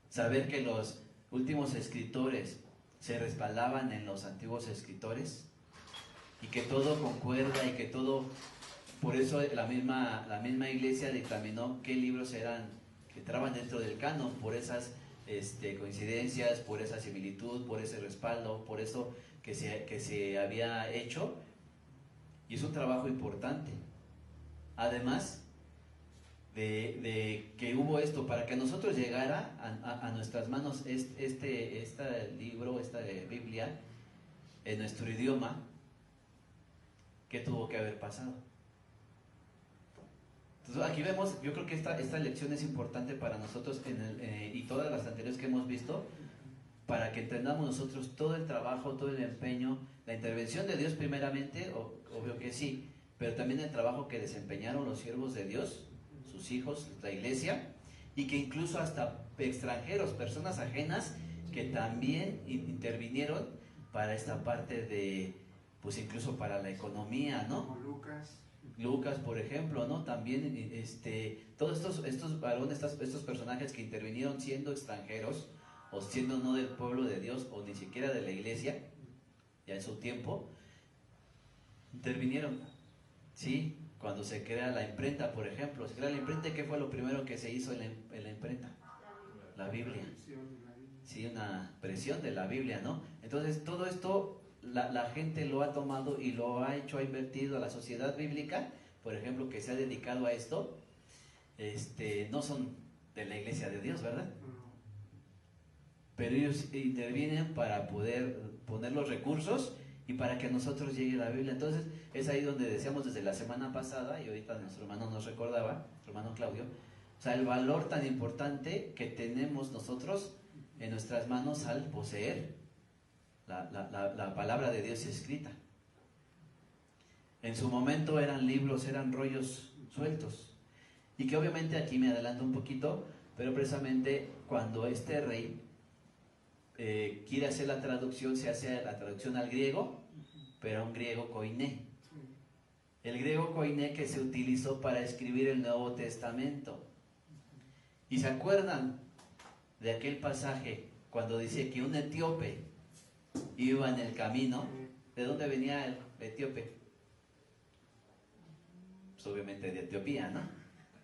Saber que los últimos escritores se respaldaban en los antiguos escritores y que todo concuerda y que todo, por eso la misma iglesia dictaminó qué libros que entraban dentro del canon, por esas coincidencias, por esa similitud, por ese respaldo, por eso que se había hecho, y es un trabajo importante. Además de que hubo esto, para que a nosotros llegara a nuestras manos este libro, esta Biblia, en nuestro idioma, ¿qué tuvo que haber pasado? Entonces aquí vemos, yo creo que esta lección es importante para nosotros y todas las anteriores que hemos visto, para que entendamos nosotros todo el trabajo, todo el empeño, la intervención de Dios primeramente, obvio que sí, pero también el trabajo que desempeñaron los siervos de Dios, sus hijos, la iglesia, y que incluso hasta extranjeros, personas ajenas, que también intervinieron para esta parte de, pues incluso para la economía, ¿no? Como Lucas, por ejemplo, ¿no? También todos estos varones, estos personajes que intervinieron siendo extranjeros o siendo no del pueblo de Dios o ni siquiera de la iglesia, ya en su tiempo, intervinieron, ¿sí? Cuando se crea la imprenta, por ejemplo, se crea la imprenta, ¿qué fue lo primero que se hizo en la imprenta? La Biblia. Sí, una presión de la Biblia, ¿no? Entonces, todo esto la gente lo ha tomado y lo ha hecho, ha invertido a la sociedad bíblica, por ejemplo, que se ha dedicado a esto, no son de la iglesia de Dios, ¿verdad? Pero ellos intervienen para poder poner los recursos y para que a nosotros llegue la Biblia. Entonces, es ahí donde decíamos desde la semana pasada, y ahorita nuestro hermano nos recordaba, nuestro hermano Claudio, o sea, el valor tan importante que tenemos nosotros en nuestras manos al poseer la palabra de Dios escrita. En su momento eran libros, eran rollos sueltos, y que obviamente aquí me adelanto un poquito, pero precisamente cuando este rey quiere hacer la traducción, se hace la traducción al griego, pero a un griego koiné, el griego koiné que se utilizó para escribir el Nuevo Testamento. ¿Y se acuerdan de aquel pasaje cuando dice que un etíope iba en el camino? ¿De dónde venía el etíope? Pues obviamente de Etiopía, ¿no?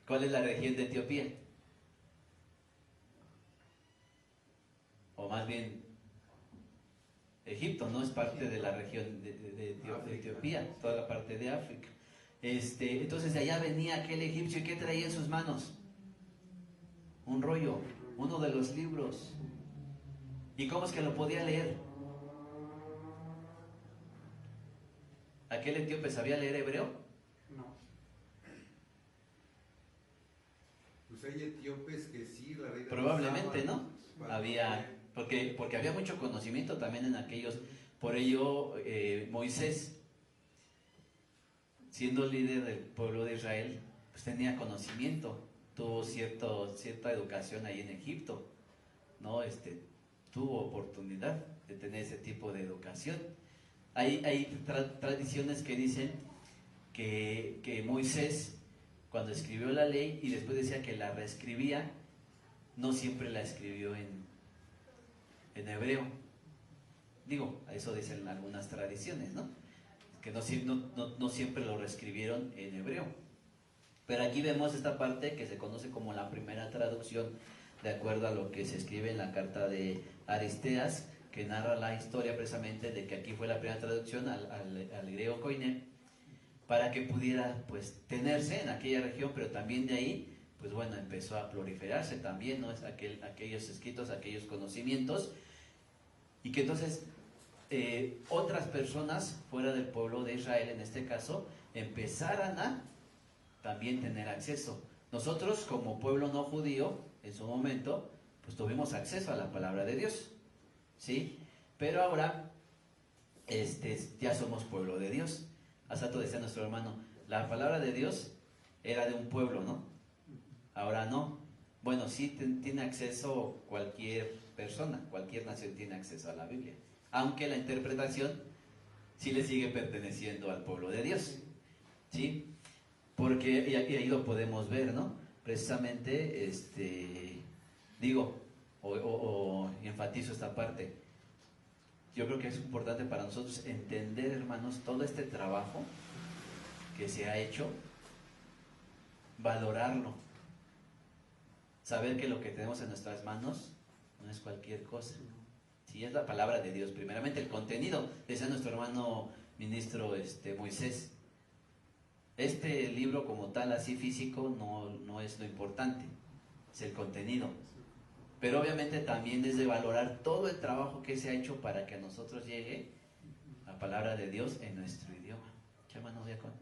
¿Cuál es la región de Etiopía? O más bien, Egipto no es parte de la región de Etiopía, toda la parte de África. Entonces de allá venía aquel egipcio, y ¿qué traía en sus manos? Un rollo, uno de los libros. ¿Y cómo es que lo podía leer? ¿Aquel etíope sabía leer hebreo? No. Pues hay etíopes que sí, la reina Probablemente, ¿no? usaba, Había, porque había mucho conocimiento también en aquellos, Por ello, Moisés, siendo líder del pueblo de Israel, pues tenía conocimiento, tuvo cierta educación ahí en Egipto, ¿no? Tuvo oportunidad de tener ese tipo de educación. Hay tradiciones que dicen que Moisés, cuando escribió la ley y después decía que la reescribía, no siempre la escribió en hebreo. Digo, eso dicen algunas tradiciones, ¿no? Que no siempre lo reescribieron en hebreo. Pero aquí vemos esta parte que se conoce como la primera traducción, de acuerdo a lo que se escribe en la carta de Aristeas, que narra la historia precisamente de que aquí fue la primera traducción al griego koiné, para que pudiera pues tenerse en aquella región, pero también de ahí, pues bueno, empezó a proliferarse también, ¿no? Aquellos escritos, aquellos conocimientos, y que entonces otras personas fuera del pueblo de Israel, en este caso, empezaran a también tener acceso. Nosotros, como pueblo no judío, en su momento, pues tuvimos acceso a la palabra de Dios, ¿sí? Pero ahora, ya somos pueblo de Dios. Hace rato decía nuestro hermano, la palabra de Dios era de un pueblo, ¿no? Ahora no. Bueno, sí tiene acceso cualquier persona, cualquier nación tiene acceso a la Biblia, aunque la interpretación sí le sigue perteneciendo al pueblo de Dios, ¿sí? Porque, y ahí lo podemos ver, ¿no? Precisamente, digo, o enfatizo esta parte. Yo creo que es importante para nosotros entender, hermanos, todo este trabajo que se ha hecho, valorarlo, saber que lo que tenemos en nuestras manos no es cualquier cosa. Sí, es la palabra de Dios, primeramente el contenido, decía nuestro hermano ministro Moisés. Este libro como tal, así físico, no es lo importante, es el contenido. Pero obviamente también es de valorar todo el trabajo que se ha hecho para que a nosotros llegue la palabra de Dios en nuestro idioma. ¿Qué hermano diácono?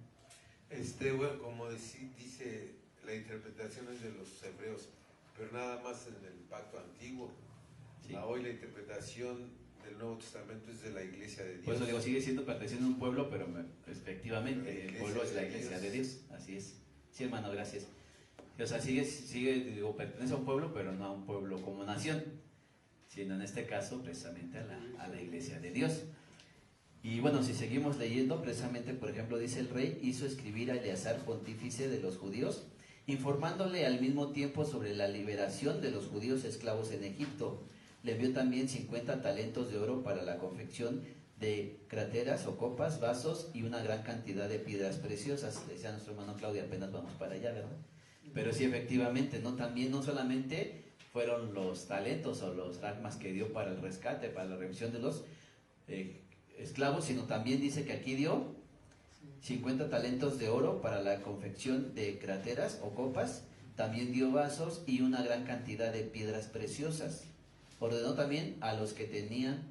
Bueno, como dice, la interpretación es de los hebreos, pero nada más en el pacto antiguo. Sí. Hoy la interpretación del Nuevo Testamento es de la Iglesia de Dios. Por eso digo, sigue siendo perteneciendo a un pueblo, pero efectivamente el pueblo es la Iglesia de Dios. Así es. Sí, hermano, gracias. O sea, pertenece a un pueblo, pero no a un pueblo como nación, sino en este caso precisamente a la Iglesia de Dios. Y bueno, si seguimos leyendo, precisamente, por ejemplo, dice: el rey hizo escribir a Eleazar, pontífice de los judíos, informándole al mismo tiempo sobre la liberación de los judíos esclavos en Egipto. Le envió también 50 talentos de oro para la confección de cráteras o copas, vasos y una gran cantidad de piedras preciosas. Decía nuestro hermano Claudio, apenas vamos para allá, ¿verdad? Pero sí, efectivamente, también no solamente fueron los talentos o los dracmas que dio para el rescate, para la revisión de los esclavos, sino también dice que aquí dio 50 talentos de oro para la confección de cráteras o copas, también dio vasos y una gran cantidad de piedras preciosas. Ordenó también a los que tenían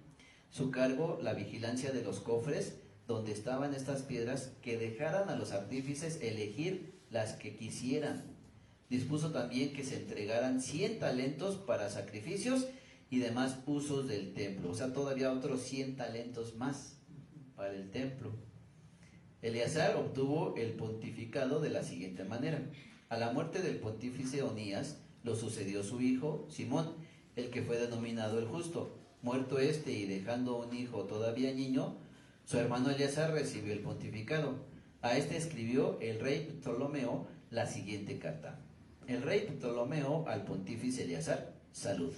su cargo la vigilancia de los cofres donde estaban estas piedras, que dejaran a los artífices elegir las que quisieran. Dispuso también que se entregaran 100 talentos para sacrificios y demás usos del templo. O sea, todavía otros 100 talentos más para el templo. Eleazar obtuvo el pontificado de la siguiente manera. A la muerte del pontífice Onías lo sucedió su hijo Simón, el que fue denominado el justo. Muerto y dejando un hijo todavía niño, su hermano Eleazar recibió el pontificado. A escribió el rey Ptolomeo la siguiente carta: el rey Ptolomeo al pontífice Eleazar, salud.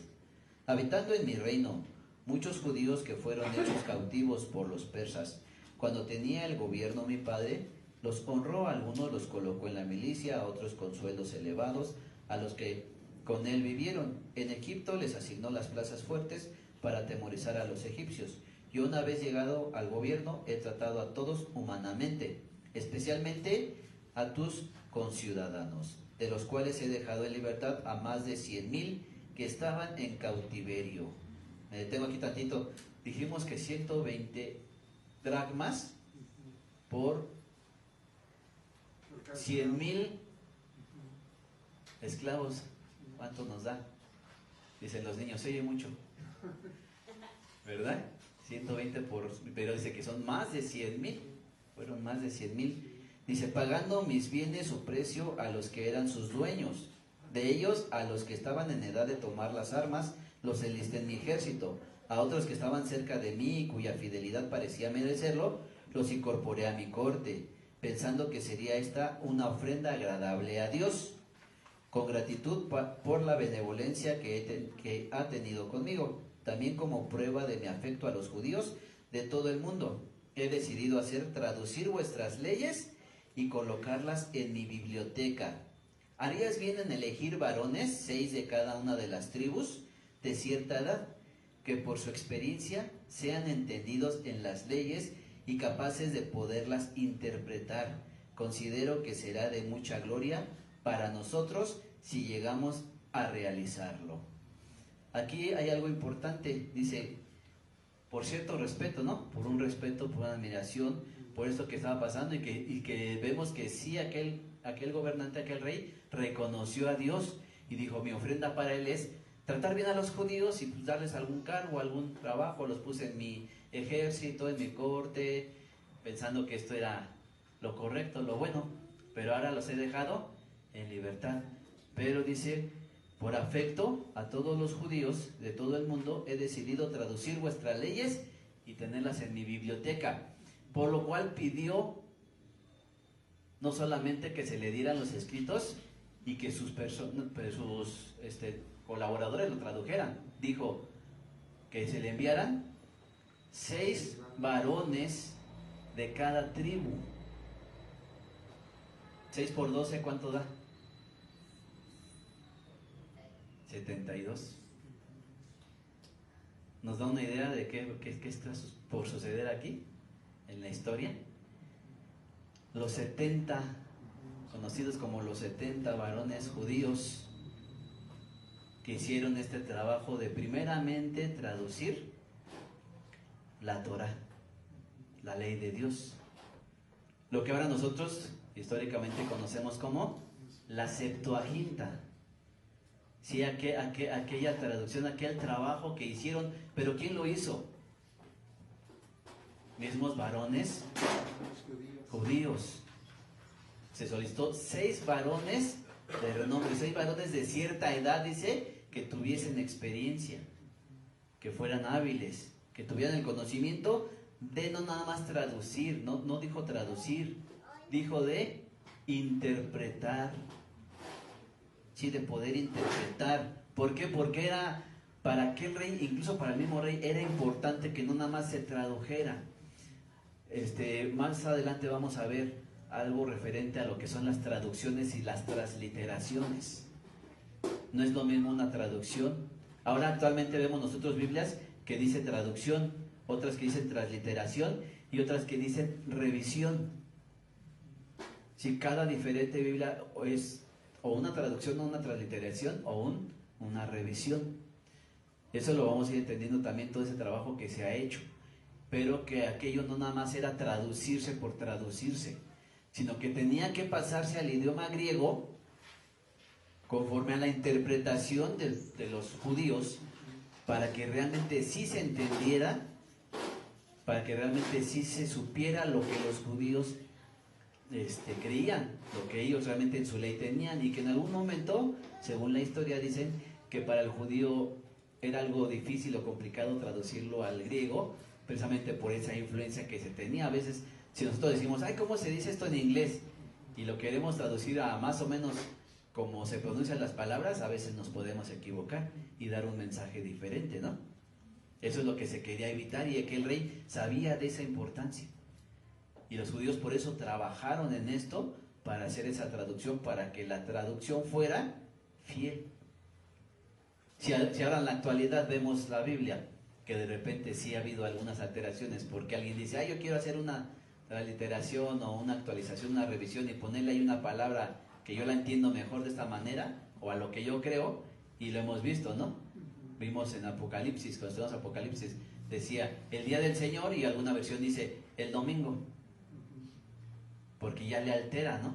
Habitando en mi reino muchos judíos que fueron hechos cautivos por los persas, cuando tenía el gobierno mi padre, los honró, a algunos los colocó en la milicia, a otros con sueldos elevados, a los que con él vivieron. En Egipto les asignó las plazas fuertes para atemorizar a los egipcios. Yo, una vez llegado al gobierno, he tratado a todos humanamente, especialmente a tus conciudadanos, de los cuales he dejado en libertad a más de 100,000 que estaban en cautiverio. Me detengo aquí tantito. Dijimos que 120 dracmas por 100,000 esclavos. ¿Cuánto nos da? Dicen los niños, se oye mucho, ¿verdad? 120 pero dice que son más de 100,000, fueron más de 100,000. Dice, pagando mis bienes su precio a los que eran sus dueños. De ellos, a los que estaban en edad de tomar las armas, los enlisté en mi ejército. A otros que estaban cerca de mí y cuya fidelidad parecía merecerlo, los incorporé a mi corte, pensando que sería esta una ofrenda agradable a Dios, con gratitud por la benevolencia que ha tenido conmigo. También como prueba de mi afecto a los judíos de todo el mundo, he decidido traducir vuestras leyes y colocarlas en mi biblioteca. ¿Harías bien en elegir varones, 6 de cada una de las tribus, de cierta edad, que por su experiencia sean entendidos en las leyes y capaces de poderlas interpretar? Considero que será de mucha gloria para nosotros si llegamos a realizarlo. Aquí hay algo importante, dice, por cierto respeto, ¿no? Por un respeto, por una admiración, por esto que estaba pasando y que vemos que sí, aquel gobernante, aquel rey, reconoció a Dios y dijo, mi ofrenda para él es tratar bien a los judíos y pues, darles algún cargo, algún trabajo. Los puse en mi ejército, en mi corte, pensando que esto era lo correcto, lo bueno, pero ahora los he dejado en libertad. Pero dice, por afecto a todos los judíos de todo el mundo, he decidido traducir vuestras leyes y tenerlas en mi biblioteca. Por lo cual pidió no solamente que se le dieran los escritos y que sus colaboradores lo tradujeran, dijo que se le enviaran 6 varones de cada tribu. 6 por 12, ¿cuánto da? 72. Nos da una idea de qué está por suceder aquí en la historia. Los 70, conocidos como los 70 varones judíos, que hicieron este trabajo de primeramente traducir la Torá, la ley de Dios, lo que ahora nosotros históricamente conocemos como la Septuaginta. Sí, aquella traducción, aquel trabajo que hicieron, pero ¿quién lo hizo? Mismos varones judíos. Se solicitó 6 varones de renombre, 6 varones de cierta edad, dice, que tuviesen experiencia, que fueran hábiles, que tuvieran el conocimiento de no nada más traducir, no dijo traducir, dijo de interpretar. Sí, de poder interpretar. ¿Por qué? Porque era para aquel rey, incluso para el mismo rey, era importante que no nada más se tradujera. Más adelante vamos a ver algo referente a lo que son las traducciones y las transliteraciones. No es lo mismo una traducción. Ahora actualmente vemos nosotros Biblias que dice traducción, otras que dicen transliteración y otras que dicen revisión. Si cada diferente Biblia es o una traducción o una transliteración o una revisión. Eso lo vamos a ir entendiendo también, todo ese trabajo que se ha hecho, pero que aquello no nada más era traducirse por traducirse, sino que tenía que pasarse al idioma griego conforme a la interpretación de los judíos, para que realmente sí se entendiera, para que realmente sí se supiera lo que los judíos creían, lo que ellos realmente en su ley tenían, y que en algún momento, según la historia, dicen que para el judío era algo difícil o complicado traducirlo al griego, precisamente por esa influencia que se tenía. A veces, si nosotros decimos, ay, ¿cómo se dice esto en inglés? Y lo queremos traducir a más o menos como se pronuncian las palabras, a veces nos podemos equivocar y dar un mensaje diferente, ¿no? Eso es lo que se quería evitar, y aquel rey sabía de esa importancia. Y los judíos por eso trabajaron en esto, para hacer esa traducción, para que la traducción fuera fiel. Si ahora en la actualidad vemos la Biblia, que de repente sí ha habido algunas alteraciones, porque alguien dice, yo quiero hacer una transliteración o una actualización, una revisión, y ponerle ahí una palabra que yo la entiendo mejor de esta manera, o a lo que yo creo, y lo hemos visto, ¿no? Vimos en Apocalipsis, cuando estudiamos Apocalipsis, decía el día del Señor, y alguna versión dice el domingo, porque ya le altera, ¿no?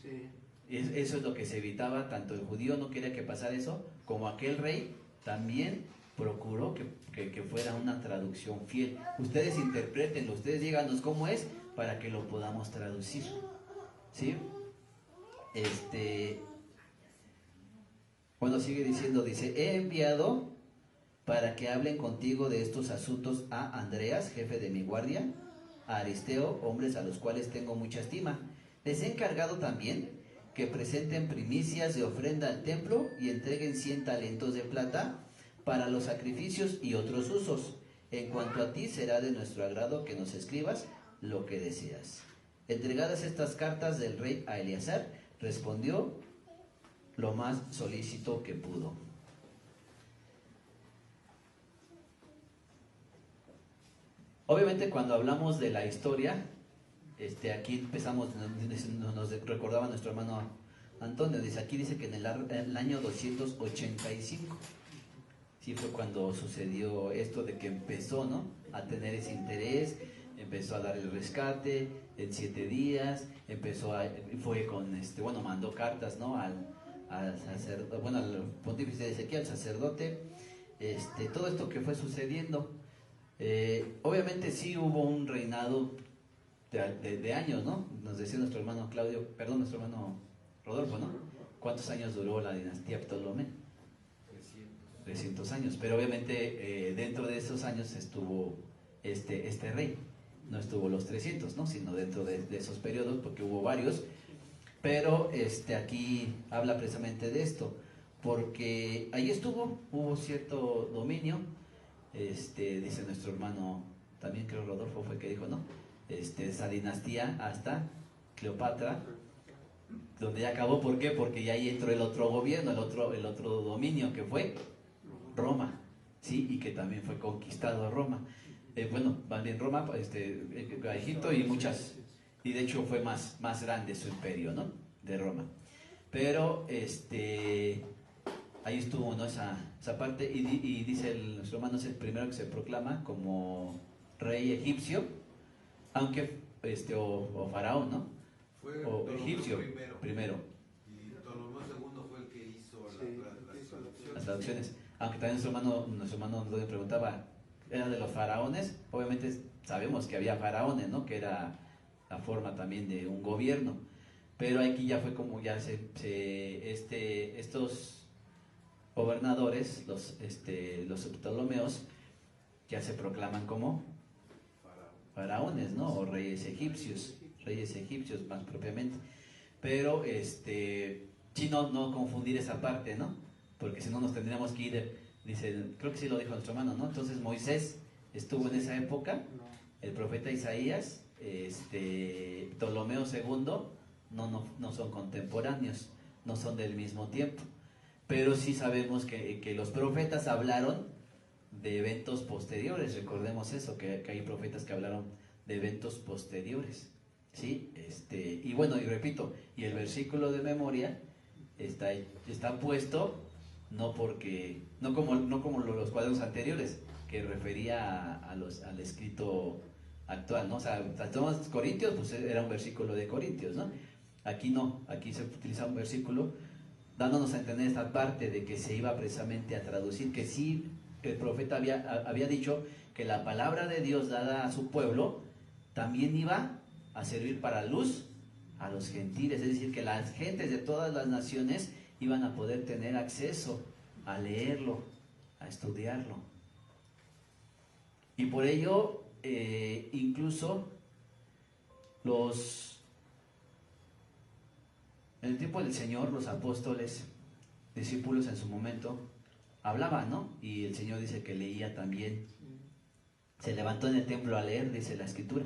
Sí. Eso es lo que se evitaba, tanto el judío no quería que pasara eso, como aquel rey también procuró que fuera una traducción fiel. Ustedes interpretenlo, ustedes díganos cómo es para que lo podamos traducir. ¿Sí? Bueno, sigue diciendo, dice, he enviado para que hablen contigo de estos asuntos a Andreas, jefe de mi guardia, a Aristeo, hombres a los cuales tengo mucha estima. Les he encargado también que presenten primicias de ofrenda al templo y entreguen 100 talentos de plata para los sacrificios y otros usos. En cuanto a ti, será de nuestro agrado que nos escribas lo que deseas. Entregadas estas cartas del rey a Eleazar, respondió lo más solícito que pudo. Obviamente cuando hablamos de la historia, aquí empezamos, nos recordaba nuestro hermano Antonio, aquí dice que en el año 285, sí fue cuando sucedió esto de que empezó, ¿no?, a tener ese interés, empezó a dar el rescate en 7 días, mandó cartas, ¿no?, al pontífice de Ezequiel, al sacerdote, todo esto que fue sucediendo. Obviamente sí hubo un reinado de años, ¿no? Nos decía nuestro hermano Rodolfo, ¿no? ¿Cuántos años duró la dinastía Ptolomeo? 300 años, pero obviamente dentro de esos años estuvo este rey, no estuvo los 300, ¿no?, sino dentro de esos periodos, porque hubo varios, pero aquí habla precisamente de esto, porque ahí hubo cierto dominio, dice nuestro hermano, también creo Rodolfo fue que dijo, ¿no?, esa dinastía hasta Cleopatra, donde ya acabó. ¿Por qué? Porque ya ahí entró el otro gobierno, el otro dominio, que fue Roma, ¿sí? Y que también fue conquistado Roma. Van en Roma, a Egipto y muchas, y de hecho fue más grande su imperio, ¿no?, de Roma. Pero ahí estuvo, ¿no?, esa parte, y dice nuestro hermano es el primero que se proclama como rey egipcio, aunque o faraón, ¿no?, fue o Ptolomeo egipcio primero. Y Ptolomeo II fue el que hizo Las traducciones. Aunque también nuestro hermano Antonio preguntaba, ¿era de los faraones? Obviamente sabemos que había faraones, ¿no?, que era la forma también de un gobierno, pero aquí ya fue como ya estos gobernadores, los Ptolomeos, ya se proclaman como faraones, ¿no?, o reyes egipcios más propiamente. Pero sí, no confundir esa parte, ¿no?, porque si no nos tendríamos que ir, dice, creo que sí lo dijo nuestro hermano, ¿no? Entonces Moisés estuvo en esa época, el profeta Isaías, Ptolomeo II, no son contemporáneos, no son del mismo tiempo, pero sí sabemos que los profetas hablaron de eventos posteriores. Recordemos eso, que hay profetas que hablaron de eventos posteriores, ¿sí? Y repito, y el versículo de memoria está puesto no como los cuadros anteriores, que refería al escrito actual, ¿no? O sea, Tomás Corintios, pues era un versículo de Corintios, ¿no? Aquí no, aquí se utiliza un versículo dándonos a entender esta parte de que se iba precisamente a traducir, que sí, el profeta había dicho que la palabra de Dios dada a su pueblo también iba a servir para luz a los gentiles, es decir, que las gentes de todas las naciones iban a poder tener acceso a leerlo, a estudiarlo. Y por ello, incluso en el tiempo del Señor, los apóstoles, discípulos en su momento, hablaban, ¿no? Y el Señor dice que leía también. Se levantó en el templo a leer, dice la Escritura.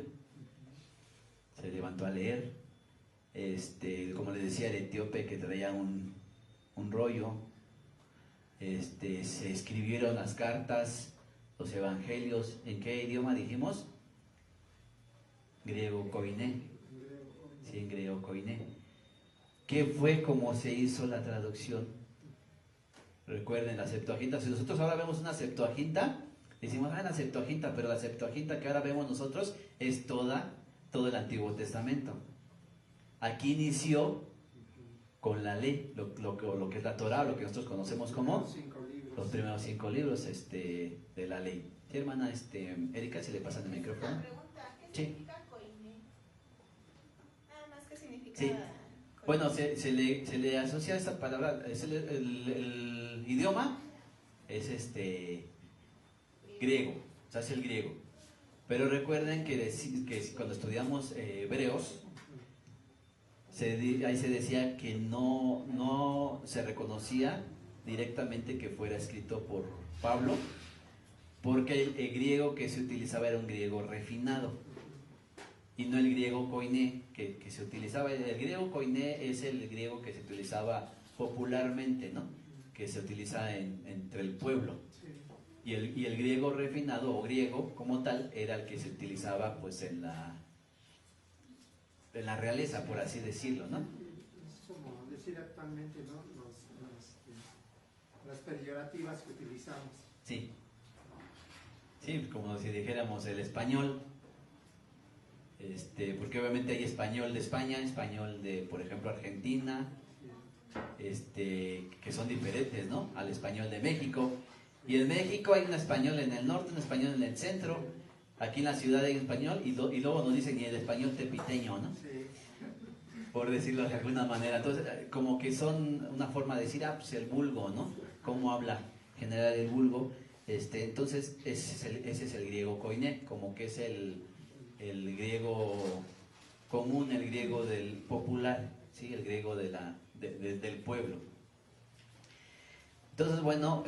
Se levantó a leer. Como le decía, el etíope que traía un rollo. Se escribieron las cartas, los evangelios. ¿En qué idioma dijimos? Griego koiné. Sí, en griego koiné. ¿Qué fue como se hizo la traducción? Recuerden la Septuaginta. Si nosotros ahora vemos una Septuaginta, decimos, la Septuaginta, pero la Septuaginta que ahora vemos nosotros es todo el Antiguo Testamento. Aquí inició con la ley, lo que es la Torá, lo que nosotros conocemos como los primeros 5 libros de la ley. Sí, hermana Erika, si le pasan el micrófono. Una pregunta, ¿qué Sí. significa koiné? Nada más, ¿qué significa Sí. koiné? Bueno, se le asocia esta palabra, es el idioma es griego, o sea, es el griego. Pero recuerden que cuando estudiamos hebreos, ahí se decía que no se reconocía directamente que fuera escrito por Pablo, porque el griego que se utilizaba era un griego refinado y no el griego koiné que se utilizaba. El griego koiné es el griego que se utilizaba popularmente, ¿no? Que se utiliza entre el pueblo. Y el griego refinado o griego como tal era el que se utilizaba pues en la realeza, por así decirlo, ¿no? Es como decir actualmente, ¿no? Las peyorativas que utilizamos. Sí. Sí, como si dijéramos el español, porque obviamente hay español de España, español de, por ejemplo, Argentina, que son diferentes, ¿no? Al español de México. Y en México hay un español en el norte, un español en el centro. Aquí en la ciudad hay un español y luego nos dicen y el español tepiteño, ¿no? Sí. Por decirlo de alguna manera. Entonces, como que son una forma de decir, pues el vulgo, ¿no? ¿Cómo habla general el vulgo? Entonces, ese es el griego koiné, como que es el griego común, el griego del popular, ¿sí? El griego del pueblo. Entonces, bueno,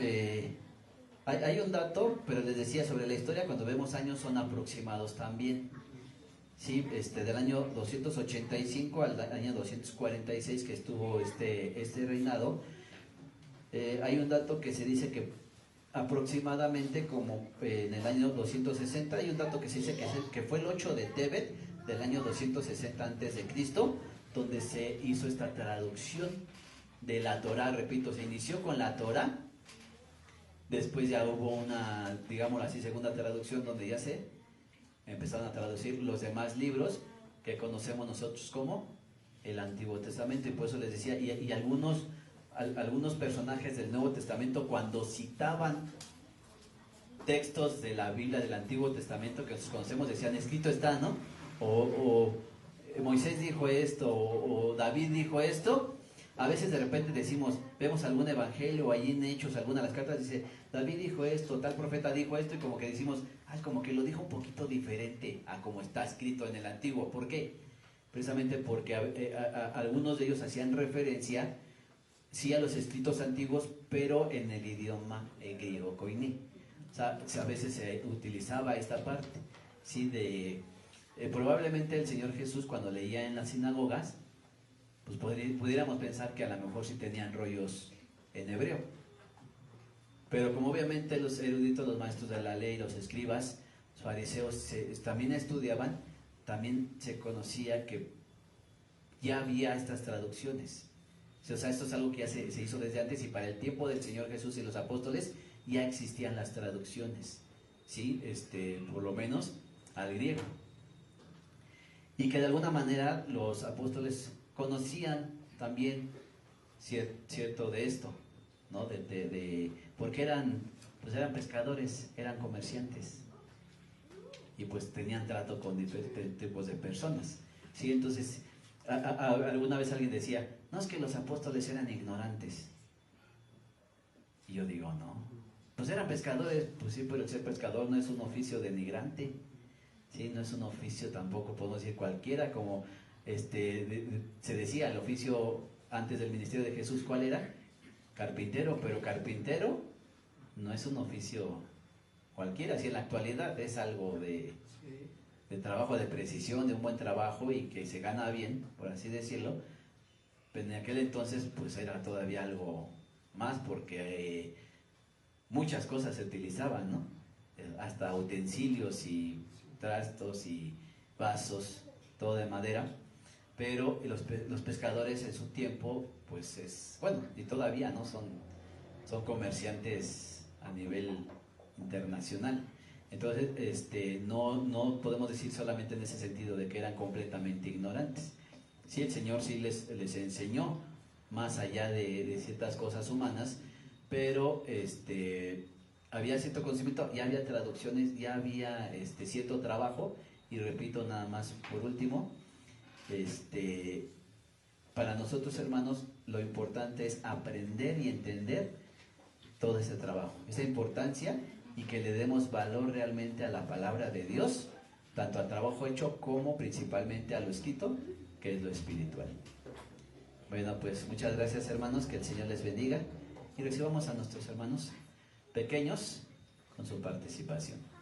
hay un dato, pero les decía sobre la historia, cuando vemos años son aproximados también. Sí, del año 285 al año 246 que estuvo este reinado, hay un dato que se dice que aproximadamente como en el año 260, hay un dato que se dice que fue el 8 de Tebet del año 260 antes de Cristo, donde se hizo esta traducción de la Torá. Repito, se inició con la Torá, después ya hubo una, digamos así, segunda traducción donde ya se empezaron a traducir los demás libros que conocemos nosotros como el Antiguo Testamento. Y por eso les decía, y algunos personajes del Nuevo Testamento, cuando citaban textos de la Biblia del Antiguo Testamento que nosotros conocemos, decían, escrito está, ¿no? O Moisés dijo esto, o David dijo esto. A veces de repente vemos algún evangelio, ahí en Hechos, alguna de las cartas dice, David dijo esto, tal profeta dijo esto, y como que decimos, como que lo dijo un poquito diferente a como está escrito en el Antiguo. ¿Por qué? Precisamente porque algunos de ellos hacían referencia, sí, a los escritos antiguos, pero en el idioma griego koiné. O sea, a veces se utilizaba esta parte, ¿sí? Probablemente el Señor Jesús, cuando leía en las sinagogas, pues pudiéramos pensar que a lo mejor sí tenían rollos en hebreo. Pero como obviamente los eruditos, los maestros de la ley, los escribas, los fariseos también estudiaban, también se conocía que ya había estas traducciones. O sea, esto es algo que ya se hizo desde antes, y para el tiempo del Señor Jesús y los apóstoles ya existían las traducciones, ¿sí? Por lo menos al griego. Y que de alguna manera los apóstoles conocían también cierto de esto, ¿no? Porque eran pescadores, eran comerciantes, y pues tenían trato con diferentes tipos de personas, ¿sí? Entonces, alguna vez alguien decía, no, es que los apóstoles eran ignorantes. Y yo digo, no, pues eran pescadores. Pues sí, pero ser pescador no es un oficio denigrante, ¿sí? No es un oficio tampoco, podemos decir cualquiera, como se decía, el oficio antes del ministerio de Jesús, ¿cuál era? Carpintero. Pero carpintero no es un oficio cualquiera, si en la actualidad es algo de trabajo de precisión, de un buen trabajo, y que se gana bien, por así decirlo. Pero en aquel entonces pues era todavía algo más, porque muchas cosas se utilizaban, ¿no? Hasta utensilios y trastos y vasos, todo de madera. Pero los pescadores en su tiempo, pues y todavía, ¿no? Son comerciantes a nivel internacional. Entonces, no podemos decir solamente en ese sentido de que eran completamente ignorantes. Sí, el Señor sí les enseñó, más allá de ciertas cosas humanas, pero había cierto conocimiento, ya había traducciones, ya había cierto trabajo. Y repito nada más por último, para nosotros, hermanos, lo importante es aprender y entender todo ese trabajo, esa importancia, y que le demos valor realmente a la palabra de Dios, tanto al trabajo hecho como principalmente a lo escrito, que es lo espiritual. Bueno, pues muchas gracias, hermanos, que el Señor les bendiga, y recibamos a nuestros hermanos pequeños con su participación.